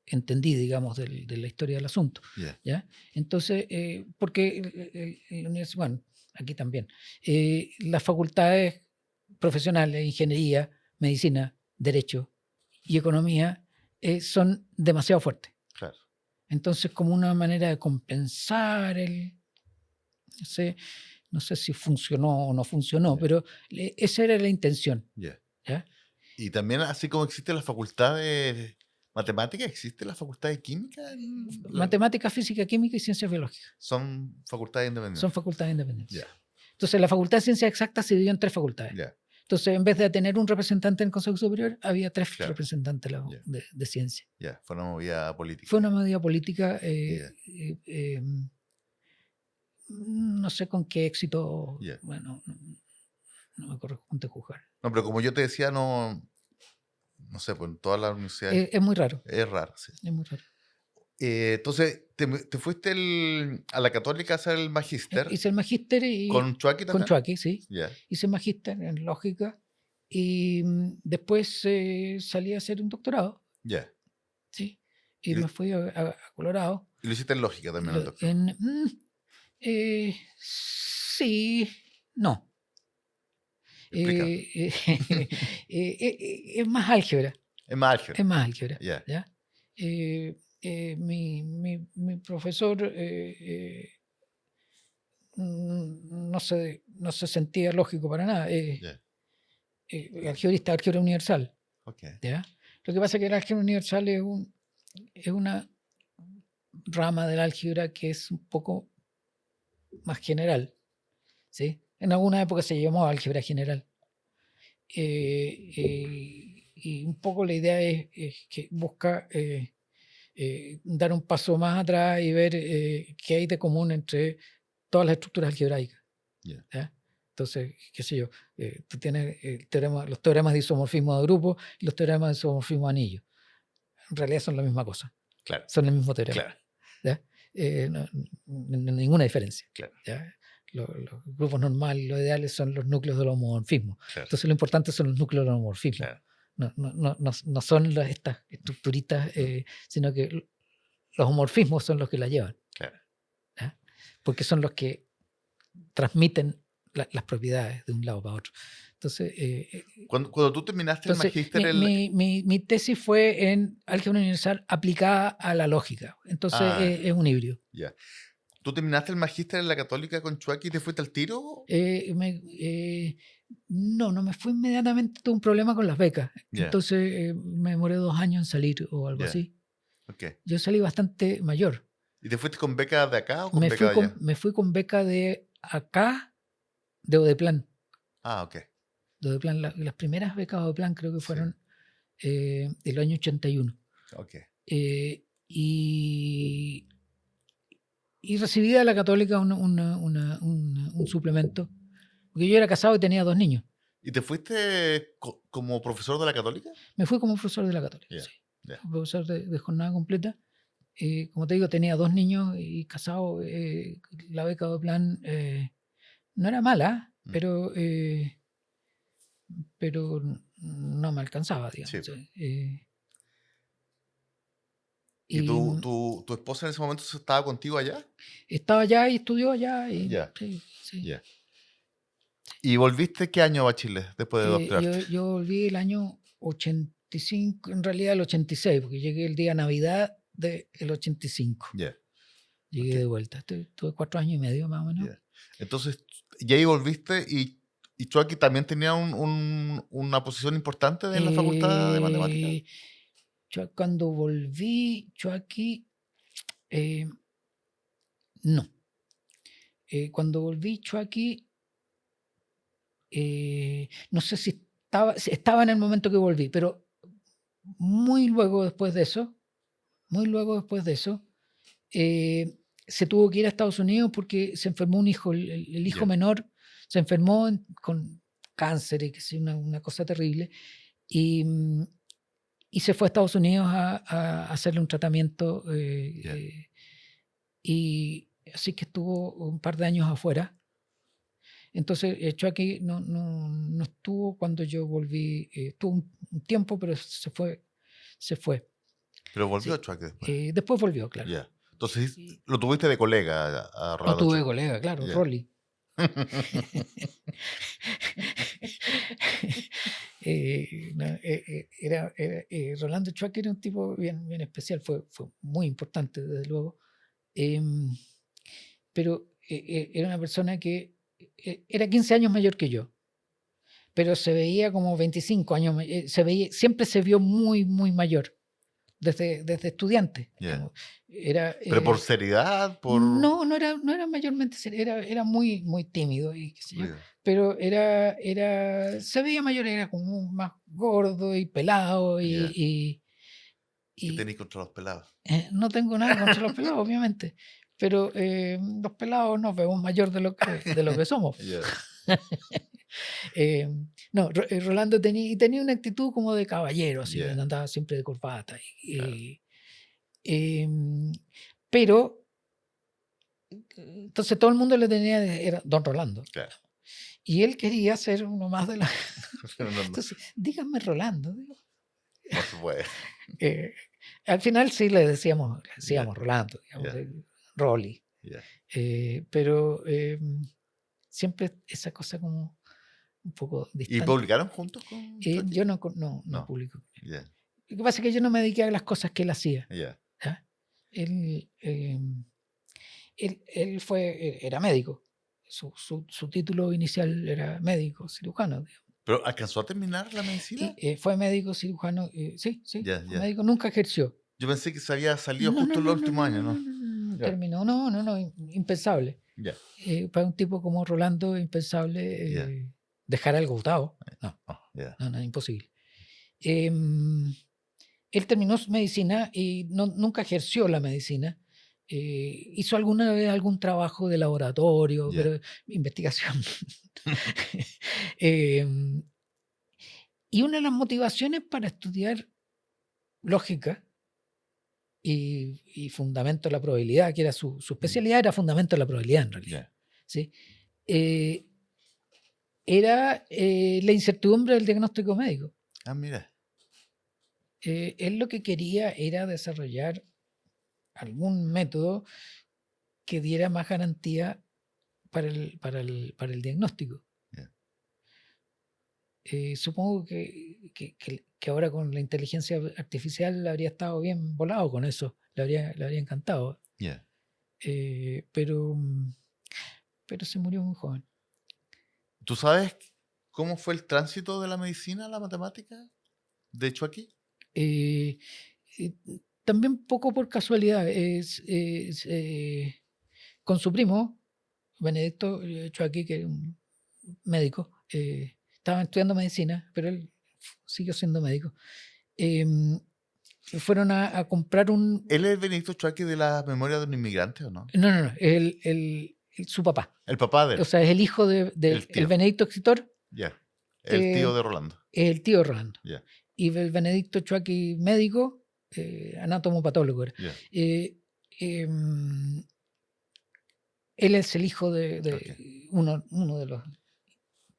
entendí, digamos, de la historia del asunto. ¿Ya? Entonces, porque la universidad, bueno, aquí también, las facultades profesionales, ingeniería, medicina, derecho y economía son demasiado fuertes. Claro. Entonces, como una manera de compensar no sé si funcionó o no funcionó, pero esa era la intención. ¿Ya? Y también, así como existe la facultad de matemática, ¿existe la facultad de química? Matemática, física, química y ciencias biológicas. Son facultades independientes. Son facultades independientes. Yeah. Entonces, la facultad de ciencias exactas se dividió en 3 facultades. Yeah. Entonces, en vez de tener un representante en el Consejo Superior, había 3 representantes de ciencia. Fue una movida política. Fue una movida política, no sé con qué éxito, bueno, no me corresponde juzgar. No, pero como yo te decía, no sé, pues en todas las universidades... Es muy raro. Es raro, sí. Es muy raro. Entonces, te fuiste a la Católica a hacer el magíster. Hice el magíster y... ¿Con Chuaki también? Con Chuaki, sí. Hice magíster en lógica y después salí a hacer un doctorado. Sí. Y me fui a Colorado. ¿Y lo hiciste en lógica también el doctorado? Sí, no. Es más álgebra. Es más álgebra. Es más álgebra. ¿Ya? Mi profesor no se sentía lógico para nada. Algebrista, álgebra universal. ¿Ya? Lo que pasa es que el álgebra universal es una rama del álgebra que es un poco más general. ¿Sí? En alguna época se llamó álgebra general. Y un poco la idea es que busca dar un paso más atrás y ver qué hay de común entre todas las estructuras algebraicas. Entonces, qué sé yo, tú tienes los teoremas de isomorfismo de grupo y los teoremas de isomorfismo de anillo. En realidad son la misma cosa. Claro. Son el mismo teorema. Claro. No, ninguna diferencia. Claro. Los grupos normales, los ideales son los núcleos del homomorfismo. Claro. Entonces lo importante son los núcleos del homomorfismo. Claro. No son estas estructuritas, sino que los homomorfismos son los que la llevan. Claro. Porque son los que transmiten las propiedades de un lado para otro. Entonces, cuando tú terminaste el magíster... Mi tesis fue en álgebra universal aplicada a la lógica. Entonces es un híbrido. ¿Tú terminaste el magíster en la Católica con Chuaki y te fuiste al tiro? No me fui inmediatamente. Tuve un problema con las becas. Entonces me demoré 2 años en salir o algo así. Yo salí bastante mayor. ¿Y te fuiste con beca de acá o con beca de allá? Me fui con beca de acá, de Odeplan. Ok. De Odeplan, las primeras becas de Odeplan creo que fueron del año 81. Y recibí de la Católica un suplemento, porque yo era casado y tenía 2 niños. ¿Y te fuiste como profesor de la Católica? Me fui como profesor de la Católica, sí. Profesor de jornada completa. Como te digo, tenía 2 niños y casado. La beca de plan no era mala, pero no me alcanzaba, digamos. Sí. ¿Y tu esposa en ese momento estaba contigo allá? Estaba allá y estudió allá. Sí. ¿Y volviste qué año a Chile después de doctorarte? Yo volví el año 85, en realidad el 86, porque llegué el día de Navidad del 85. llegué Ok, de vuelta. Tuve 4 años y medio más o menos. ya. Entonces, y ahí volviste y Chucky también tenía una posición importante en la facultad de matemáticas. Eh, yo cuando volví, yo aquí, eh, no. Cuando volví, yo aquí, no sé si estaba en el momento que volví, pero muy luego después de eso, muy luego después de eso, eh, se tuvo que ir a Estados Unidos porque se enfermó un hijo, el hijo Ya, menor se enfermó con cáncer y que sí, una cosa terrible, y, y se fue a Estados Unidos a hacerle un tratamiento, ya. y así que estuvo un par de años afuera. Entonces, Chucky no estuvo cuando yo volví, estuvo un tiempo, pero se fue. Pero volvió Sí. Chucky después. Después volvió, claro. Ya. Entonces, Y lo tuviste de colega a lo Rolando tuve de Chucky. colega, claro, Ya. Rolly. Rolando Chucky era un tipo bien, bien especial, fue muy importante, desde luego. Em, pero era una persona que era 15 años mayor que yo, pero se veía como 25 años, siempre se vio muy, muy mayor, desde estudiante, Ya. digamos. Era, Pero por seriedad, por... no era mayormente serio, era muy, muy tímido y qué sé yo, Ya. pero se veía mayor, era como más gordo y pelado Ya. y, ¿Qué y, tenéis contra los pelados? no tengo nada contra los pelados, obviamente, pero los pelados nos vemos mayor de lo que somos. Ya. Eh, no, Rolando tenía una actitud como de caballero, así, Ya. andaba siempre de corbata. Claro. Em, pero, entonces todo el mundo le tenía, era Don Rolando. Claro. Y él quería ser uno más de la... No, Entonces, díganme Rolando. Digo. por supuesto. Eh, Al final sí le decíamos Ya. Rolando, digamos, Ya. Rolly. Ya. Pero siempre esa cosa como un poco ¿Y distante. publicaron juntos con Chucky? Yo no No. publico. Ya. Lo que pasa es que yo no me dediqué a las cosas que él hacía. Ya. ¿Ya? Él, era médico. Su título inicial era médico, cirujano. Digamos. ¿Pero alcanzó a terminar la medicina? Y fue médico, cirujano, sí, Ya, fue ya. médico, nunca ejerció. Yo pensé que se había salido No, justo en los últimos años, ¿no? no, Ya. terminó, no, impensable. Ya. Para un tipo como Rolando, impensable Ya. dejar algo botado. No, Oh, ya. no, imposible. Él terminó su medicina y nunca ejerció la medicina. Hizo alguna vez algún trabajo de laboratorio, Ya. pero investigación. Em, y una de las motivaciones para estudiar lógica y fundamento de la probabilidad, que era su especialidad, era fundamento de la probabilidad en realidad. Ya. ¿Sí? Era la incertidumbre del diagnóstico médico. Ah, mira. Él lo que quería era desarrollar algún método que diera más garantía para el diagnóstico. Ya. Supongo que ahora con la inteligencia artificial habría estado bien volado con eso, le habría encantado. Ya. Pero se murió muy joven. ¿Tú sabes cómo fue el tránsito de la medicina a la matemática? De hecho, aquí. Eh, eh, También poco por casualidad, con su primo, Benedicto Chucky, que era un médico, estaba estudiando medicina, pero él siguió siendo médico. Fueron a comprar un... ¿Él es Benedicto Chucky de la memoria de un inmigrante o no? No, su papá. El papá de él. O sea, es el hijo El del tío. Benedicto escritor, Ya. El tío eh, de Rolando. es el tío Rolando. Ya. Y el Benedicto Chucky médico, anátomo-patólogo era. Ya. Em, Él es el hijo de Ok. uno de los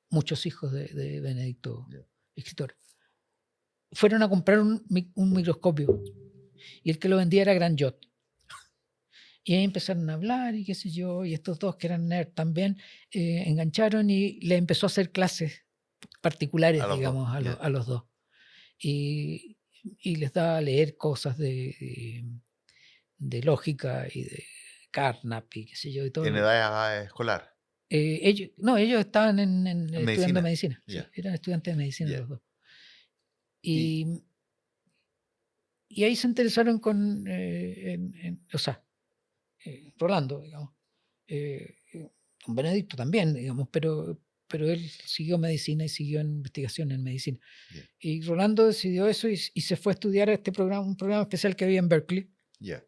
muchos hijos de Benedicto Ya. escritor. Fueron a comprar un microscopio y el que lo vendía era Gran Jot. Y ahí empezaron a hablar y qué sé yo, y estos dos que eran nerd también engancharon y le empezó a hacer clases particulares, A los digamos, dos. Ya. a los dos. Y les daba a leer cosas de lógica y de Carnap y qué sé yo, y todo. En edad escolar. Ellos estaban estudiando Medicina. medicina. Sí, Ya. eran estudiantes de medicina Ya. los dos. Y ahí se interesaron Rolando, digamos. Don Benedicto también, digamos, pero él siguió medicina y siguió en investigación en medicina. Ya. Y Rolando decidió eso y se fue a estudiar a un programa especial que había en Berkeley, Ya.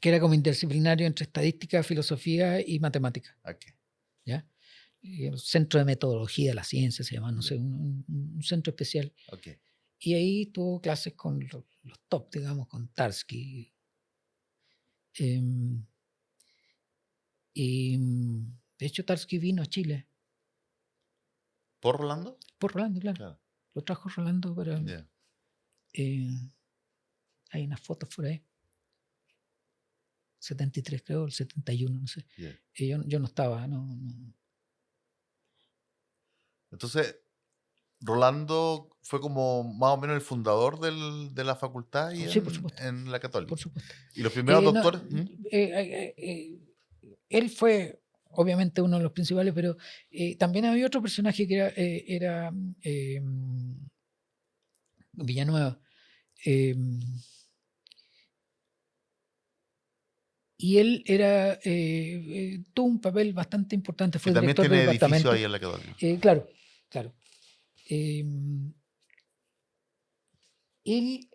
que era como interdisciplinario entre estadística, filosofía y matemática. Okay. ¿Ya? Y el Centro de Metodología de la Ciencia se llama, no sé, un centro especial. Okay. Y ahí tuvo clases con los top, digamos, con Tarski. Y de hecho Tarski vino a Chile. ¿Por Rolando? Por Rolando, claro. Claro. Lo trajo Rolando para... Ya. Hay unas fotos por ahí. 73 creo, el 71, no sé. Yeah. Yo no estaba, no. Entonces, Rolando fue como más o menos el fundador de la facultad y Sí, por supuesto. en la Católica. Por supuesto. ¿Y los primeros doctores? Él fue obviamente uno de los principales, pero también había otro personaje que era Villanueva. Y él tuvo un papel bastante importante, fue Que también director tiene del edificio departamento. ahí en la Católica. Claro. Él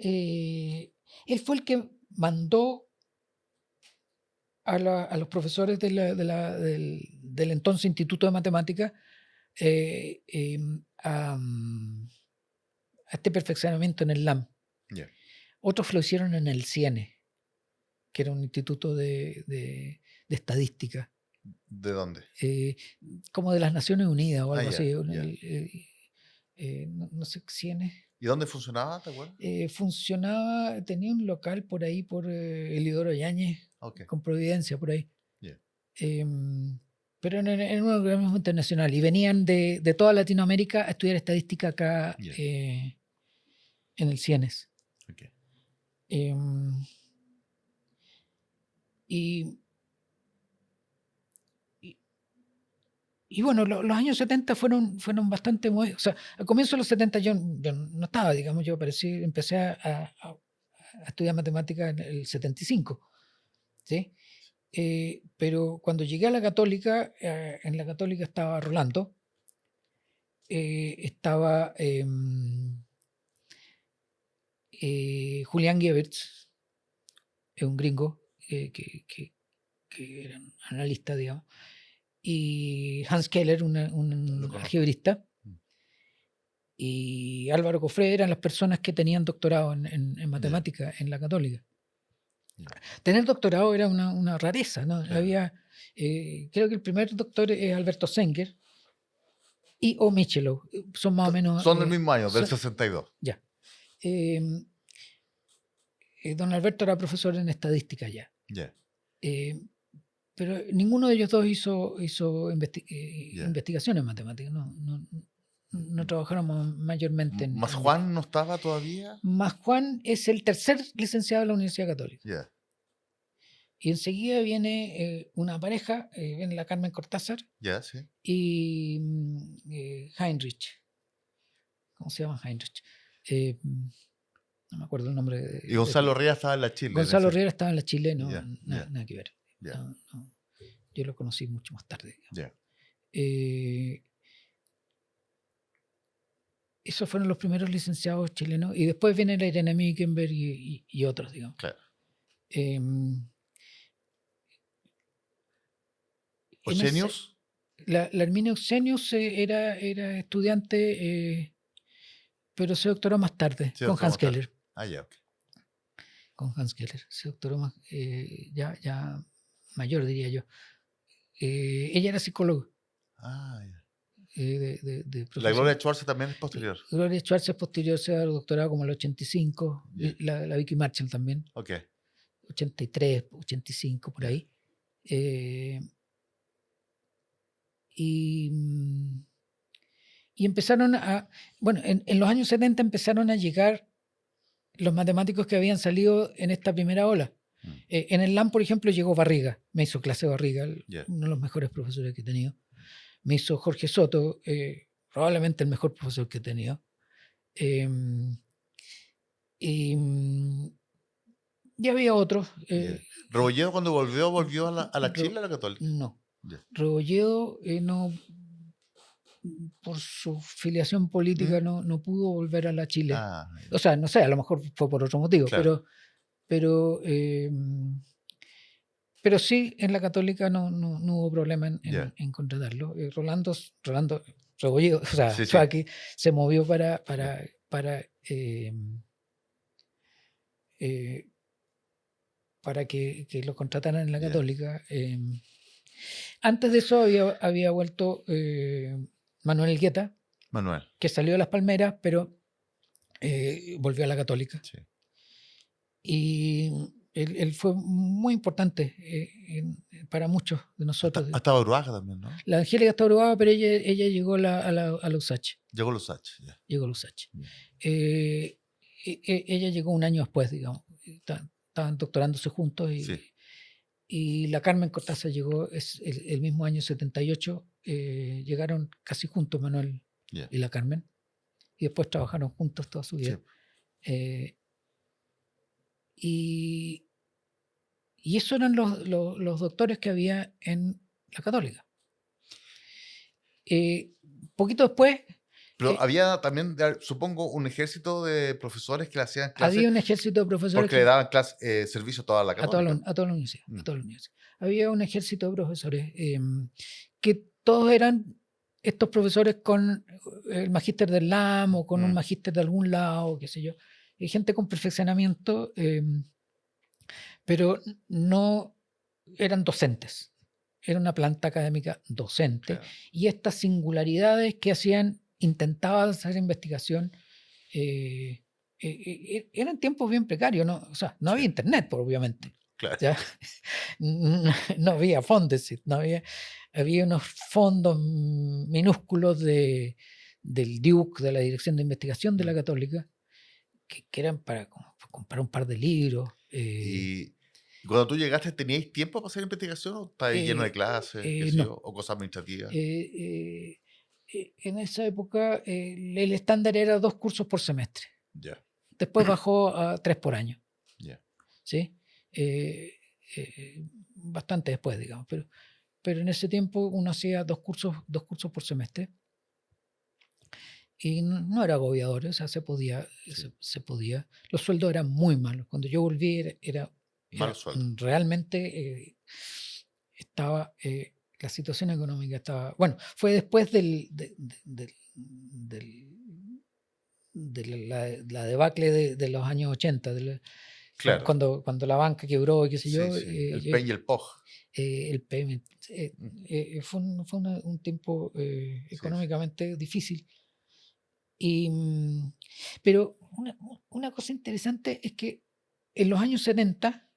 fue el que mandó a los profesores del entonces Instituto de Matemáticas a este perfeccionamiento en el LAM. Yeah. Otros lo hicieron en el CIENE, que era un instituto de estadística. ¿De dónde? Como de las Naciones Unidas o algo así. Yeah. No sé, CIENE. ¿Y dónde funcionaba, te acuerdas? Tenía un local por ahí, por Elidoro Yáñez, Okay. con Providencia, por ahí. Yeah. Pero en un organismo internacional. Y venían de toda Latinoamérica a estudiar estadística acá en el CIENES. Okay. Y bueno, los años 70 fueron bastante... O sea, al comienzo de los 70 yo no estaba, digamos, empecé a estudiar matemáticas en el 75, ¿sí? Pero cuando llegué a la Católica, en la Católica estaba Rolando, estaba Julián Geberts, un gringo que era un analista, digamos, y Hans Keller, un algebrista, y Álvaro Cofré eran las personas que tenían doctorado en matemática en la Católica. Tener doctorado era una rareza, ¿no? Había, creo que el primer doctor es Alberto Senger o Michelow, son más o menos... Son del mismo año, del 62. Ya. Don Alberto era profesor en estadística ya. Yeah. Pero ninguno de ellos dos hizo investigación en matemáticas, no trabajaron mayormente en... ¿Más Juan no estaba todavía? Más Juan es el tercer licenciado de la Universidad Católica. Yeah. Y enseguida viene una pareja, viene la Carmen Cortázar Sí. y Heinrich. ¿Cómo se llama Heinrich? No me acuerdo el nombre. Y Gonzalo Riera estaba en la Chile. Gonzalo Riera estaba en la Chile, nada que ver. Yeah. No. Yo lo conocí mucho más tarde. Yeah. Esos fueron los primeros licenciados chilenos. Y después viene la Irene Mickenberg y otros, digamos. Claro. ¿Oxenius? La Herminia Oxenius era estudiante, pero se doctoró más tarde, con Hans Keller. Okay. Con Hans Keller. Se doctoró más, ya mayor, diría yo. Ella era psicóloga. La Gloria Schwartz también es posterior. Gloria Schwartz es posterior, se ha doctorado como el 85. La Vicky Marshall también. Okay. 83, 85, por ahí. Y empezaron en los años 70 empezaron a llegar los matemáticos que habían salido en esta primera ola. En el LAM, por ejemplo, llegó Barriga, me hizo clase Barriga, Ya. uno de los mejores profesores que he tenido. Me hizo Jorge Soto, probablemente el mejor profesor que he tenido. Em, y, y había otros. Ya. ¿Rebolledo cuando volvió a la Re- Chile, a la Católica? No. Ya. Rebolledo no, por su filiación política ¿Mm? no pudo volver a la Chile. Ah, O sea, no sé, a lo mejor fue por otro motivo, claro. pero sí, en la Católica no hubo problema Ya. en contratarlo. Rolando Rebolledo, o sea, Sí, sí. Chucky, se movió para que lo contrataran en la Ya. Católica. Antes de eso había vuelto Manuel Guetta, Manuel. que salió de Las Palmeras, pero volvió a la Católica. Sí. Y él fue muy importante para muchos de nosotros. Hasta Uruaga también, ¿no? La Angélica está uruguaya, pero ella llegó a la USACH. Llegó los H. Ya. Llegó a la USACH. Ya. Ella llegó un año después, digamos. Estaban doctorándose juntos Sí. y la Carmen Cortázar llegó el mismo año 78. Llegaron casi juntos Manuel Ya. y la Carmen. Y después trabajaron juntos toda su vida. Sí. Y esos eran los doctores que había en la Católica. Poquito después Pero había también, supongo, un ejército de profesores que le hacían clases había un ejército de profesores porque le daban servicio a toda la a toda Católica. a toda la universidad, Mm. a toda la universidad. Había un ejército de profesores que todos eran estos profesores con el magíster del LAM o con un magíster de algún lado, qué sé yo. Gente con perfeccionamiento, pero no eran docentes. Era una planta académica docente. Claro. Y estas singularidades que intentaban hacer investigación, eran tiempos bien precarios, ¿no? O sea, no había internet, obviamente. Claro. ¿Ya? No había Fondesit, había unos fondos minúsculos del DIUC, de la Dirección de Investigación de la Católica, que eran para comprar un par de libros. Y cuando tú llegaste, ¿teníais tiempo para hacer investigación o estabais lleno de clases, qué sé no. yo, o cosas administrativas? En esa época el estándar era 2 cursos por semestre. Ya. Después bajó a 3 por año. Ya. ¿Sí? Bastante después, digamos. Pero en ese tiempo uno hacía 2 cursos por semestre. Y no era agobiador, o sea, se podía. Los sueldos eran muy malos. Cuando yo volví era Malos sueldos. realmente estaba, la situación económica estaba, bueno, fue después de la debacle de los años 80, Claro. cuando la banca quebró y qué sé Sí, yo. sí. El PEN y el POG. El payment, fue un tiempo económicamente difícil. Pero una cosa interesante es que en los años 70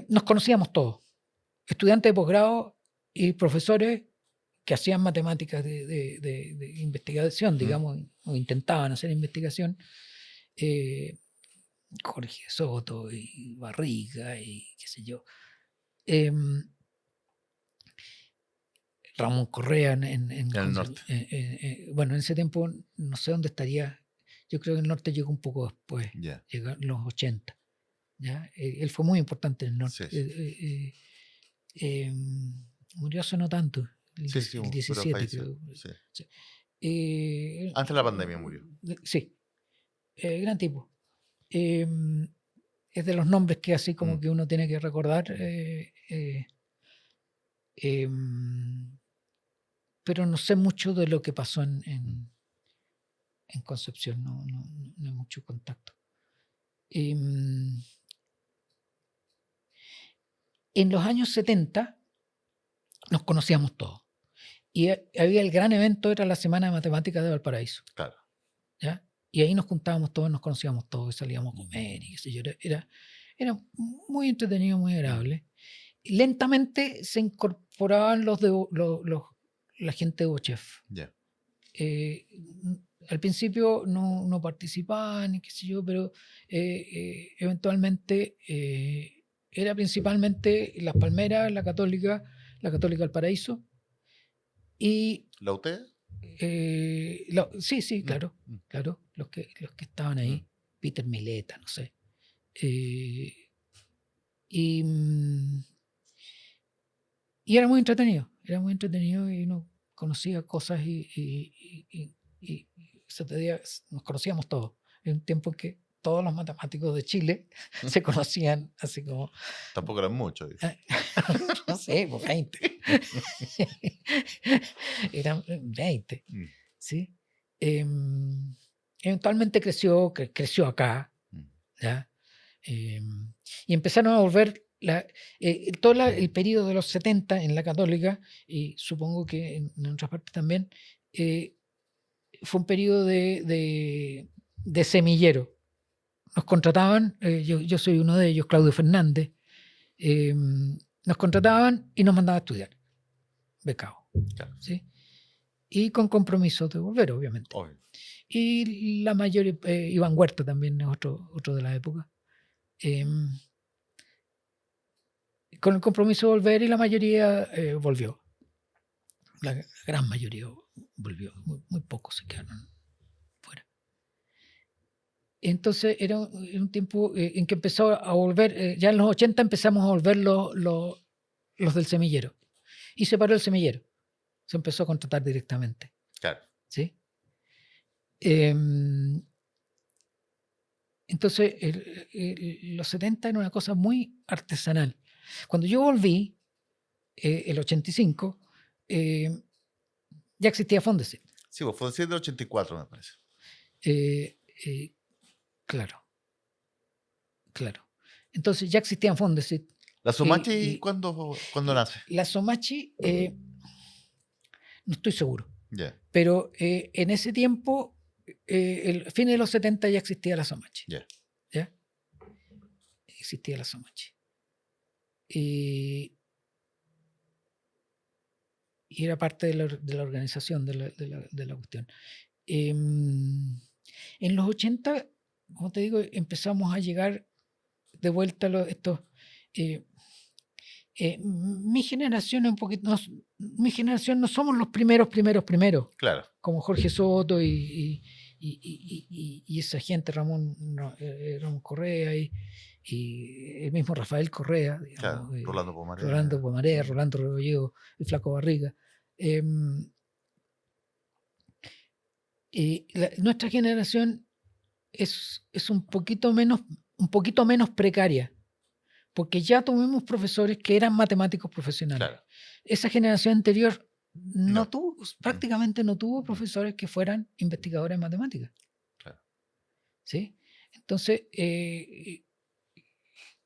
nos conocíamos todos, estudiantes de posgrado y profesores que hacían matemáticas de investigación, digamos, o intentaban hacer investigación. Jorge Soto y Barriga y qué sé yo. Ramón Correa en el norte. Bueno, en ese tiempo no sé dónde estaría. Yo creo que el norte llegó un poco después, Ya. llegaron los 80. ¿Ya? Él fue muy importante en el norte. Sí, sí. Murió hace no tanto, el Sí, pero 17 falleció. creo. Sí. Sí. Antes de la pandemia murió. Sí, gran tipo. Es de los nombres que así como que uno tiene que recordar. Pero no sé mucho de lo que pasó en Concepción, no hay mucho contacto. En los años 70 nos conocíamos todos. Y había el gran evento, era la Semana de Matemáticas de Valparaíso. Claro. ¿Ya? Y ahí nos juntábamos todos, nos conocíamos todos, y salíamos a comer y qué sé yo. Era muy entretenido, muy agradable. Y lentamente se incorporaban la gente de Bochef. Ya. al principio no participaban, qué sé yo, pero eventualmente era principalmente Las Palmeras, la Católica del Paraíso y ¿La UT? sí, claro, Mm. claro, los que estaban ahí, Peter Mileta, no sé. Y era muy entretenido y uno conocía cosas y nos conocíamos todos. En un tiempo en que todos los matemáticos de Chile se conocían así como, Tampoco eran muchos. no sé, pues 20. Eran 20, Mm. ¿sí? Eventualmente creció acá, ¿ya? Y empezaron a volver todo el periodo de los 70 en la Católica, y supongo que en otras partes también, fue un periodo de semillero. Nos contrataban, yo soy uno de ellos, Claudio Fernández, nos contrataban y nos mandaban a estudiar, becado, Claro. ¿sí? Y con compromiso de volver, obviamente. Obvio. Y la mayoría, Iván Huerta también es otro de la época. Con el compromiso de volver, y la mayoría volvió. La gran mayoría volvió, muy pocos se quedaron fuera. Entonces era un tiempo en que empezó a volver, ya en los 80 empezamos a volver los del semillero. Y se paró el semillero. Se empezó a contratar directamente. Claro. ¿Sí? Entonces, los 70 era una cosa muy artesanal. Cuando yo volví, el 85, ya existía Fondesit. Sí, pues Fondesit del 84, me parece. Claro. Entonces ya existían Fondesit. ¿La Somachi cuándo nace? La Somachi, no estoy seguro. Yeah. Pero en ese tiempo, el fin de los 70 ya existía la Somachi. Yeah. ¿Ya? Existía la Somachi. Y era parte de la organización de la cuestión. En los 80, como te digo, empezamos a llegar de vuelta estos... mi generación es un poquito... mi generación no somos los primeros. Claro. Como Jorge Soto y esa gente, Ramón Correa y el mismo Rafael Correa, digamos, Claro. Rolando Pomaré, Rolando Rebolledo, el Flaco Barriga. Nuestra generación es un poquito menos precaria, porque ya tuvimos profesores que eran matemáticos profesionales. Claro. Esa generación anterior prácticamente no tuvo profesores que fueran investigadores en matemáticas. Claro. ¿Sí? Entonces,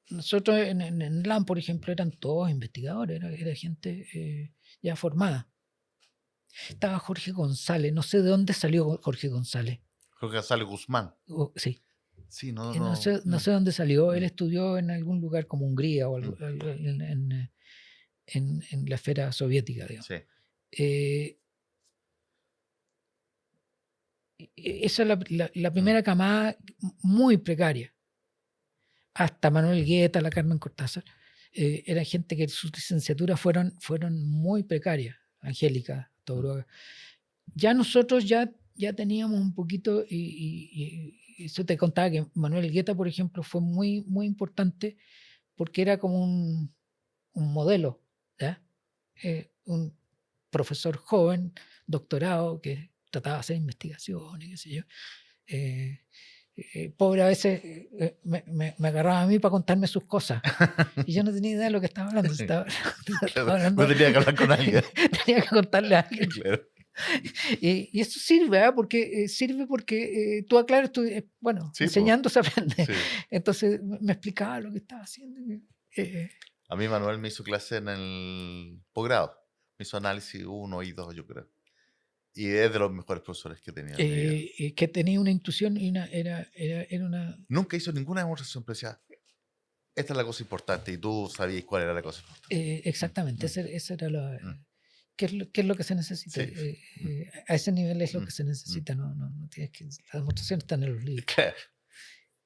nosotros en LAM, por ejemplo, eran todos investigadores, era gente ya formada. Estaba Jorge González, no sé de dónde salió Jorge González. Jorge González Guzmán. Sí. Sí, no sé dónde salió. Él estudió en algún lugar como Hungría o en la esfera soviética, digamos. Sí. Esa es la primera camada muy precaria. Hasta Manuel Guetta, la Carmen Cortázar, eran gente que sus licenciaturas fueron muy precarias. Angélica Tauroga. Ya nosotros ya teníamos un poquito, y eso te contaba que Manuel Guetta, por ejemplo, fue muy, muy importante porque era como un modelo, ¿ya? Un profesor joven, doctorado, que trataba de hacer investigaciones, qué sé yo. Pobre, a veces me agarraba a mí para contarme sus cosas y yo no tenía idea de lo que estaba hablando. Estaba hablando, no tenía que hablar con alguien. Tenía que contarle a alguien. Claro. Y eso sirve, sirve porque tú aclaras, bueno, sí, enseñando se aprende. Sí. Entonces me explicaba lo que estaba haciendo. A mí Manuel me hizo clase en el posgrado. Me hizo análisis 1 y 2, yo creo. Y es de los mejores profesores que he tenido. Que tenía una intuición y era una... Nunca hizo ninguna demostración, pero decía, esta es la cosa importante, y tú sabías cuál era la cosa importante. Exactamente, esa era la... qué es lo que se necesita. Sí. A ese nivel es lo Mm, que se necesita, no tienes que... La demostración está en los libros. Claro.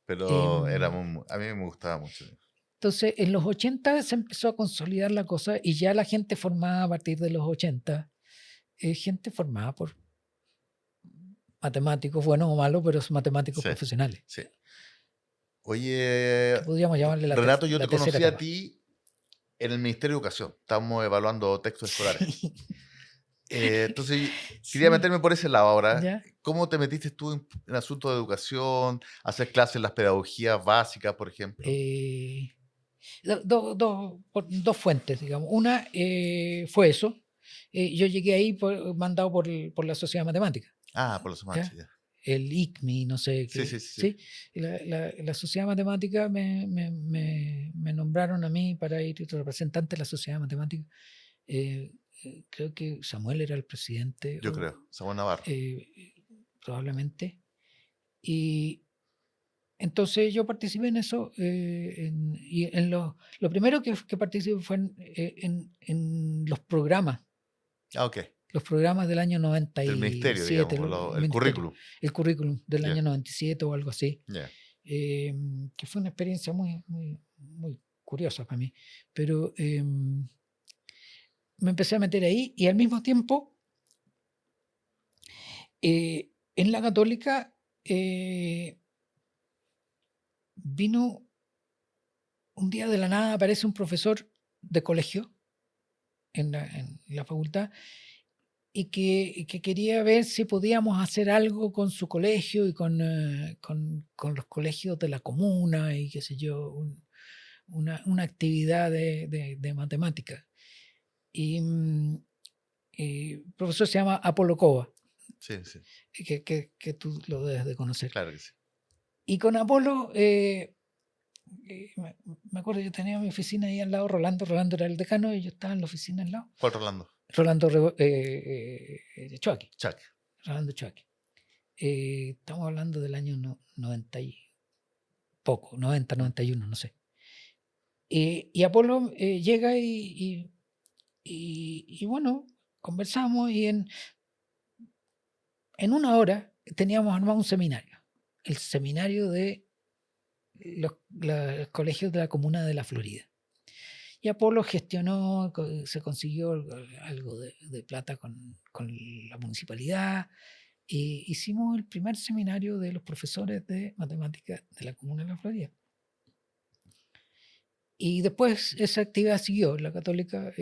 Pero Em, a mí me gustaba mucho. Entonces, en los 80 se empezó a consolidar la cosa y ya la gente formada a partir de los 80, gente formada por matemáticos, buenos o malos, pero son matemáticos Sí, profesionales, sí. Oye, que podríamos llamarle Renato, yo la te tercera conocí a etapa. ti en el Ministerio de Educación. Estamos evaluando textos escolares. Entonces, quería Sí, meterme por ese lado ahora. ya. ¿Cómo te metiste tú en asuntos de educación, hacer clases en las pedagogías básicas, por ejemplo? Por dos fuentes, digamos. Una fue eso. Yo llegué ahí mandado por la Sociedad Matemática, Ah, por los ¿ya? manches, ya. El ICMI, no sé Sí, qué. sí, sí, sí. ¿Sí? Y la Sociedad Matemática me nombraron a mí para ir representante de la Sociedad Matemática. Creo que Samuel era el presidente, Yo creo. Samuel Navarro. probablemente. Y entonces yo participé en eso. Lo primero que participé fue en los programas. Ah, ok. Los programas del año Del ministerio, 97, digamos, el ministerio, currículum. el currículum del Ya, año 97 o algo así, ya. que fue una experiencia muy curiosa para mí. Pero me empecé a meter ahí y al mismo tiempo en la Católica vino un día de la nada, aparece un profesor de colegio en la facultad y que quería ver si podíamos hacer algo con su colegio y con los colegios de la comuna y qué sé yo, una actividad de matemática. Y el profesor se llama Apolo Cova, Sí, sí. que tú lo debes de conocer. Claro que sí. Y con Apolo, me acuerdo, yo tenía mi oficina ahí al lado, Rolando era el decano y yo estaba en la oficina al lado. ¿Cuál Rolando? Rolando Choaqui. Chuck. Rolando Choaqui. Estamos hablando del año 90 y poco, 90, 91, no sé. Y Apolo llega y bueno, conversamos y en una hora teníamos armado un seminario. El seminario de los colegios de la comuna de la Florida. Y Apolo gestionó, se consiguió algo de plata con la municipalidad. E hicimos el primer seminario de los profesores de matemáticas de la comuna de la Florida. Y después esa actividad siguió. En la Católica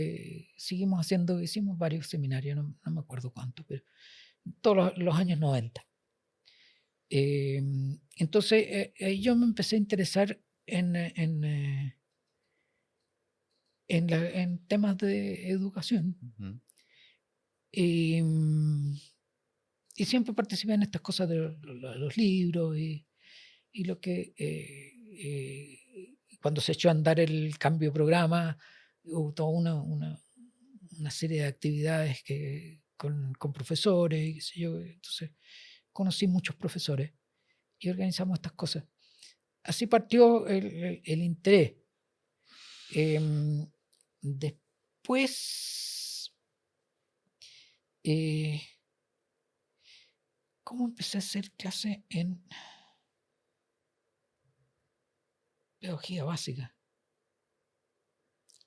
hicimos varios seminarios, no me acuerdo cuántos, pero todos los años 90. Entonces yo me empecé a interesar en temas de educación. Ujú. Y siempre participé en estas cosas de los libros y lo que cuando se echó a andar el cambio de programa hubo toda una serie de actividades con profesores y qué sé yo. Entonces conocí muchos profesores y organizamos estas cosas. Así partió el interés. Después, ¿cómo empecé a hacer clase en pedagogía básica?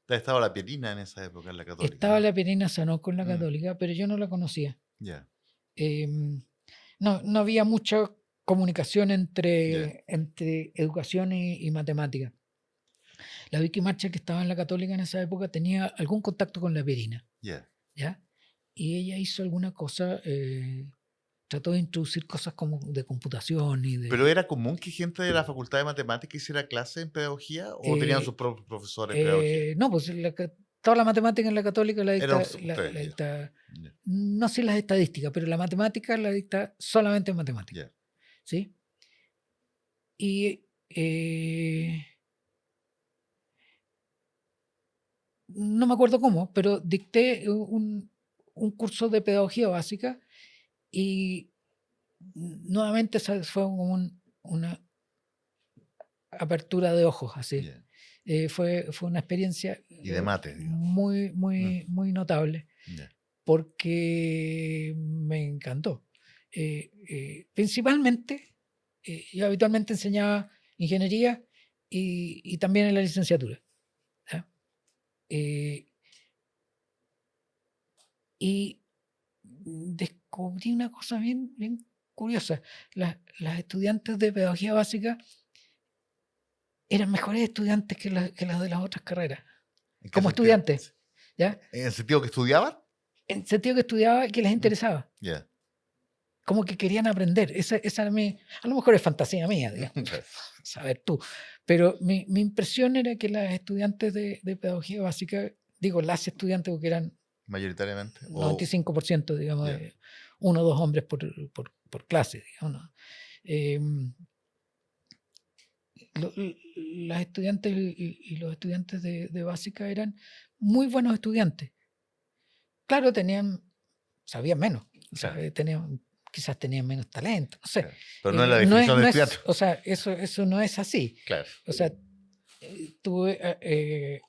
Estaba la Pierina en esa época en la Católica. Estaba ¿no? la Pierina Sanó con la Mm. Católica, pero yo no la conocía. Ya. No había mucha comunicación Ya. entre educación y matemática. La Vicky Marcha, que estaba en la Católica en esa época, tenía algún contacto con la Pierina, Ya. ¿ya? Y ella hizo alguna cosa, trató de introducir cosas como de computación y de... ¿Pero era común que gente de la Facultad de Matemáticas hiciera clase en pedagogía o tenían sus propios profesores de pedagogía? No, pues toda la matemática en la Católica la Eran dicta, ustedes, la ya. dicta, Ya. no sé las estadísticas, pero la matemática la dicta solamente en matemática, Ya. ¿sí? Y no me acuerdo cómo, pero dicté un curso de pedagogía básica y nuevamente fue como una apertura de ojos, así. Ya. Fue una experiencia Y de mate, digamos. muy notable. Ya. porque me encantó. Principalmente, yo habitualmente enseñaba ingeniería y también en la licenciatura. ¿Ya? Y descubrí una cosa bien, bien curiosa. Las estudiantes de pedagogía básica eran mejores estudiantes que las de las otras carreras, ¿En qué como sentido? estudiantes. ¿Ya? ¿En el sentido que estudiaban? En el sentido que estudiaba y que les interesaba. Ya. Como que querían aprender. Esa era a lo mejor es fantasía mía, digamos, saber tú. Pero mi impresión era que las estudiantes de pedagogía básica, digo las estudiantes porque eran Mayoritariamente. 95%, digamos, Yeah. 1 o 2 hombres por clase, digamos, ¿no? Las estudiantes y los estudiantes de básica eran muy buenos estudiantes. Claro, sabían menos, o sea, Claro. quizás tenían menos talento, no sé. Claro. Pero no es la definición de estudiante. O sea, eso no es así. Claro. O sea, tuve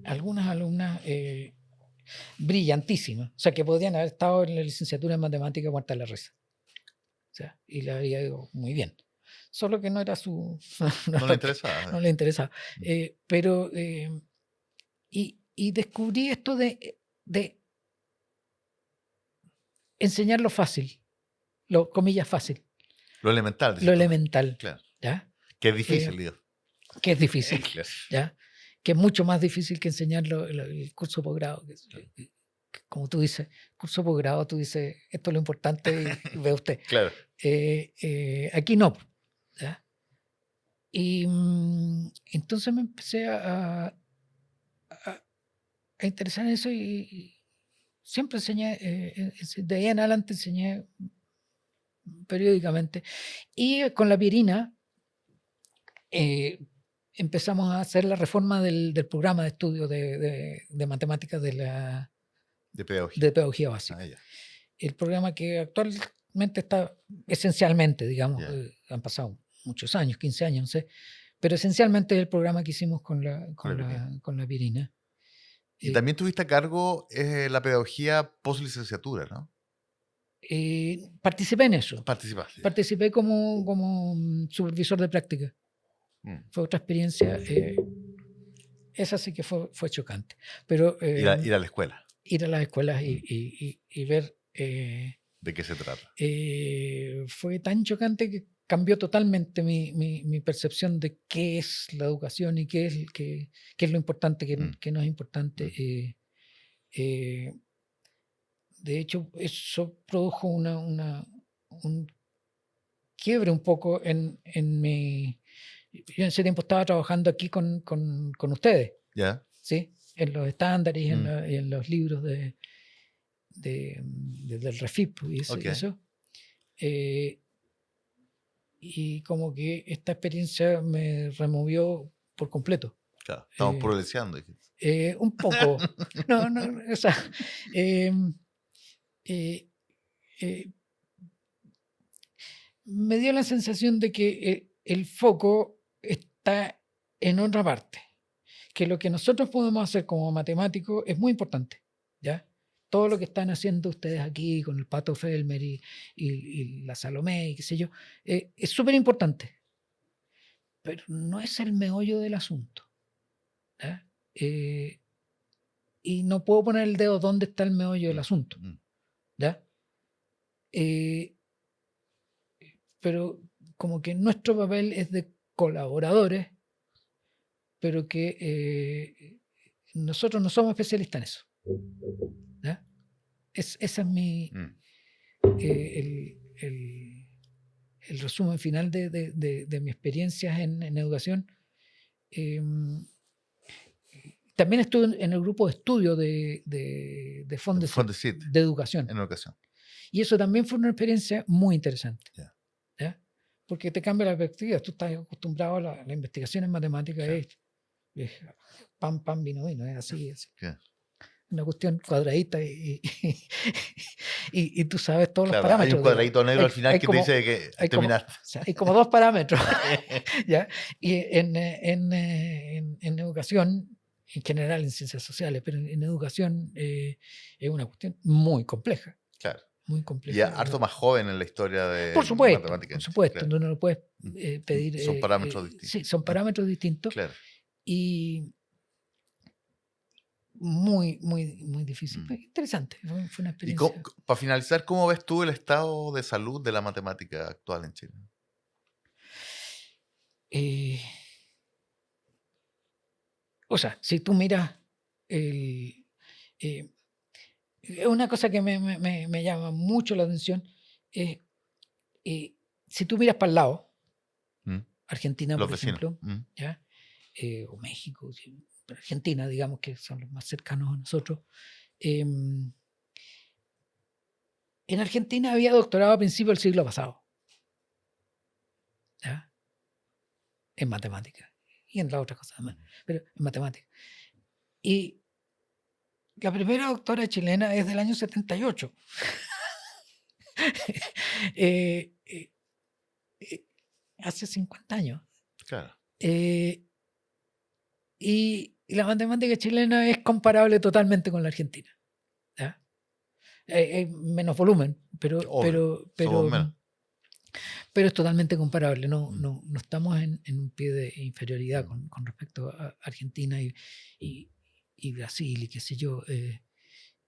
algunas alumnas brillantísimas, o sea, que podían haber estado en la licenciatura en matemáticas Marta la Reza. O sea, y le había ido muy bien. Solo que no era su... No le interesaba. No le interesaba. Pero... y descubrí esto de enseñar lo fácil, lo comillas fácil. Lo elemental. Lo elemental. Claro. ¿Ya? Que es difícil, digo. Que es difícil. Claro. ¿Ya? Que es mucho más difícil que enseñar el curso posgrado. Como tú dices, curso posgrado, tú dices, esto es lo importante y ve usted. Claro. Aquí no. ¿Ya? Y entonces me empecé a interesar en eso y siempre enseñé, de ahí en adelante enseñé periódicamente. Y con la Pirina empezamos a hacer la reforma del programa de estudio de matemáticas de pedagogía básica. Ah, ya. El programa que actualmente está esencialmente, digamos, Ya. han pasado muchos años, 15 años, no sé, pero esencialmente es el programa que hicimos con la Pirina. Y también tuviste a cargo la pedagogía post-licenciatura, ¿no? Participé en eso. Participaste. Participé como supervisor de práctica. Fue otra experiencia. Esa sí que fue chocante. Pero, Ir a la escuela. Ir a las escuelas y ver... ¿De qué se trata? Fue tan chocante que cambió totalmente mi percepción de qué es la educación y qué es lo importante, qué no es importante. De hecho, eso produjo un quiebre un poco en mi... Yo en ese tiempo estaba trabajando aquí con ustedes, ¿Ya? ¿sí? En los estándares y en los libros del REFIP y eso. Y como que esta experiencia me removió por completo. Claro, estamos progresando. Un poco. No, o sea... me dio la sensación de que el foco está en otra parte, que lo que nosotros podemos hacer como matemáticos es muy importante, ¿ya? Todo lo que están haciendo ustedes aquí con el Pato Felmer y la Salomé y qué sé yo, es súper importante, pero no es el meollo del asunto, ¿ya? Y no puedo poner el dedo dónde está el meollo del asunto, ¿ya? Pero como que nuestro papel es de colaboradores, pero que nosotros no somos especialistas en eso. ¿Ya? Esa es el resumen final de mis experiencias en educación. También estuve en el grupo de estudio de Fondesit de educación. En educación. Y eso también fue una experiencia muy interesante. Yeah. ¿Ya? Porque te cambia la perspectiva. Tú estás acostumbrado a la investigación en matemáticas, es pan, vino, es así. Yeah. Una cuestión cuadradita y tú sabes todos los parámetros. Hay un cuadradito negro al final que te dice que terminaste. Hay como 2 parámetros. ¿Ya? Y en educación en general en ciencias sociales, pero en educación es una cuestión muy compleja, Claro. muy Y compleja. harto más joven en la historia de Por supuesto, matemática por en Chile, supuesto, claro. no lo puedes pedir. Son parámetros distintos. Sí, son parámetros distintos Claro. y muy, muy, muy difícil. Fue interesante, fue una Y experiencia. para finalizar, ¿cómo ves tú el estado de salud de la matemática actual en Chile? Eh, o sea, si tú miras una cosa que me llama mucho la atención es si tú miras para el lado, ¿Mm? Argentina, Los por vecinos. ejemplo, ¿ya? O México, sí, pero Argentina, digamos que son los más cercanos a nosotros. En Argentina había doctorado a principios del siglo pasado, ¿ya? En matemáticas y en las otras cosas más, pero en matemáticas. Y la primera doctora chilena es del año 78. eh, eh, eh, hace 50 años. Claro. Y la matemática chilena es comparable totalmente con la argentina. ¿Ya? Hay menos volumen, Obvio. Somos menos. pero es totalmente comparable. No, Mm. no estamos en un pie de inferioridad con respecto a Argentina y Brasil y qué sé yo,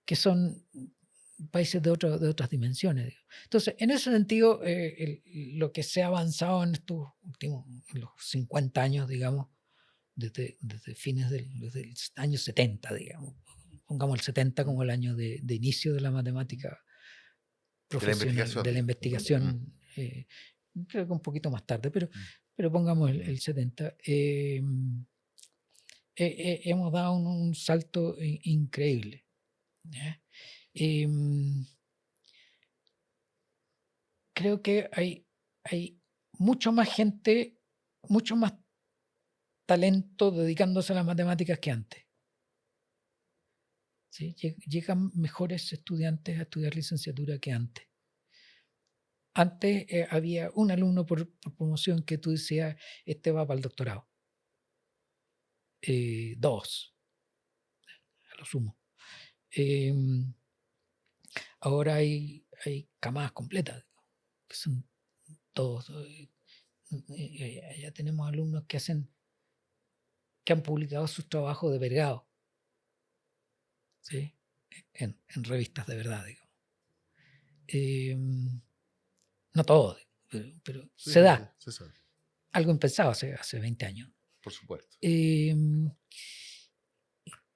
que son países de otras dimensiones. Digo. Entonces, en ese sentido, lo que se ha avanzado en estos últimos en los 50 años, digamos, desde fines desde el año 70, digamos. Pongamos el 70 como el año de inicio de la matemática profesional, de la investigación, creo que un poquito más tarde, pero pongamos el 70. Hemos dado un salto increíble. ¿Ya? Creo que hay mucho más gente, mucho más talento dedicándose a las matemáticas que antes. ¿Sí? Llegan mejores estudiantes a estudiar licenciatura que antes. Antes había un alumno por promoción que tú decías, este va para el doctorado. 2, a lo sumo. Ahora hay camadas completas, que son todos. Ya tenemos alumnos que han publicado sus trabajos de vergado, ¿sí? En revistas de verdad, digamos. No todo, pero Sí, se da. sí, sí. Algo impensado hace 20 años. Por supuesto.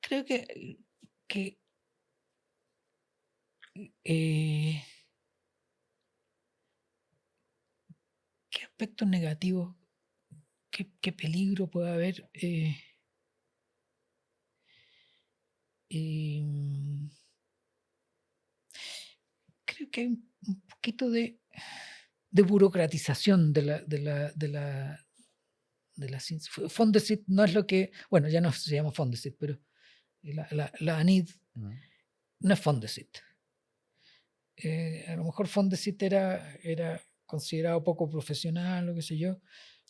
Creo que ¿qué aspectos negativos, qué peligro puede haber? Creo que hay un poquito de burocratización de la ciencia. Fondesit no es lo que, bueno, ya no se llama Fondesit, pero la ANID no es Fondesit. A lo mejor Fondesit era considerado poco profesional o qué sé yo,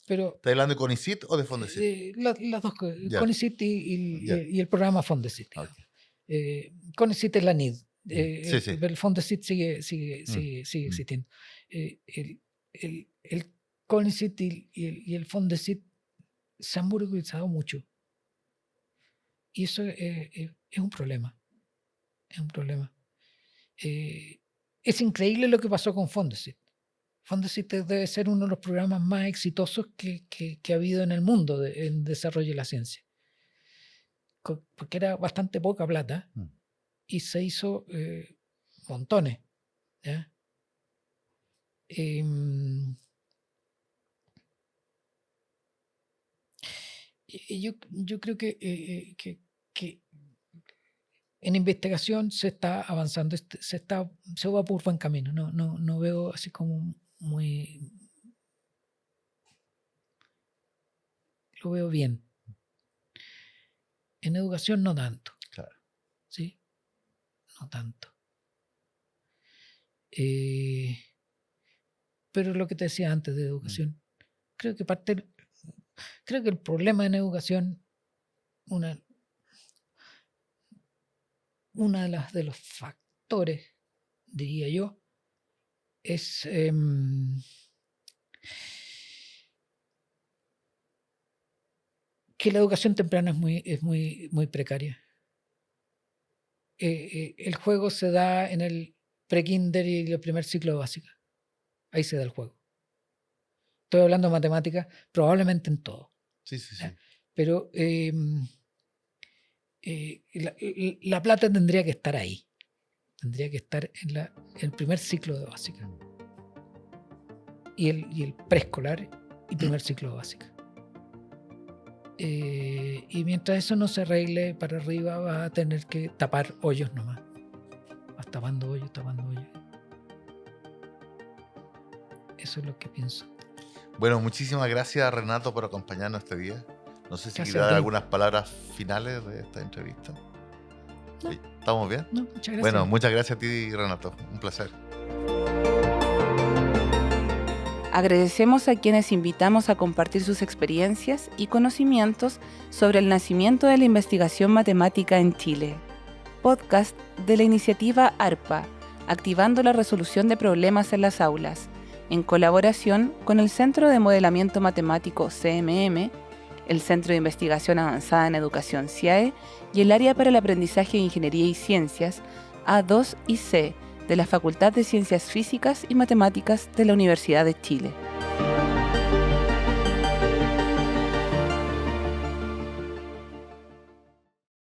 pero ¿Estás hablando de CONICIT o de Fondesit? las dos cosas, Ya. CONICIT y el programa Fondesit. Okay. CONICIT es la NID, Sí, sí. el Fondesit sigue existiendo. El CONICIT y el Fondesit se han burocratizado mucho. Y eso es un problema. Es un problema. Es increíble lo que pasó con Fondesit. Fondesit debe ser uno de los programas más exitosos que ha habido en el mundo en desarrollo de la ciencia. Porque era bastante poca plata y se hizo montones. ¿Ya? Yo creo que en investigación se está avanzando, se va por buen camino. No veo así como muy... Lo veo bien. En educación no tanto. Claro. ¿Sí? No tanto. Pero lo que te decía antes de educación, creo que el problema en educación, una uno de los factores, diría yo, es que la educación temprana es muy precaria. El juego se da en el pre-kinder y el primer ciclo de básica. Ahí se da el juego. Estoy hablando de matemáticas, probablemente en todo. Sí, sí, sí. Pero la plata tendría que estar ahí. Tendría que estar en el primer ciclo de básica. Y el preescolar y primer ciclo de básica. Y mientras eso no se arregle para arriba, vas a tener que tapar hoyos nomás. Vas tapando hoyos. Eso es lo que pienso. Bueno, muchísimas gracias, Renato, por acompañarnos este día. No sé si Gracias quiere dar a ti. algunas palabras finales de esta entrevista. No. ¿Estamos bien? No, muchas gracias. Bueno, muchas gracias a ti, Renato. Un placer. Agradecemos a quienes invitamos a compartir sus experiencias y conocimientos sobre el nacimiento de la investigación matemática en Chile. Podcast de la iniciativa ARPA, Activando la Resolución de Problemas en las Aulas, en colaboración con el Centro de Modelamiento Matemático CMM, el Centro de Investigación Avanzada en Educación CIAE y el Área para el Aprendizaje de Ingeniería y Ciencias A2 y C de la Facultad de Ciencias Físicas y Matemáticas de la Universidad de Chile.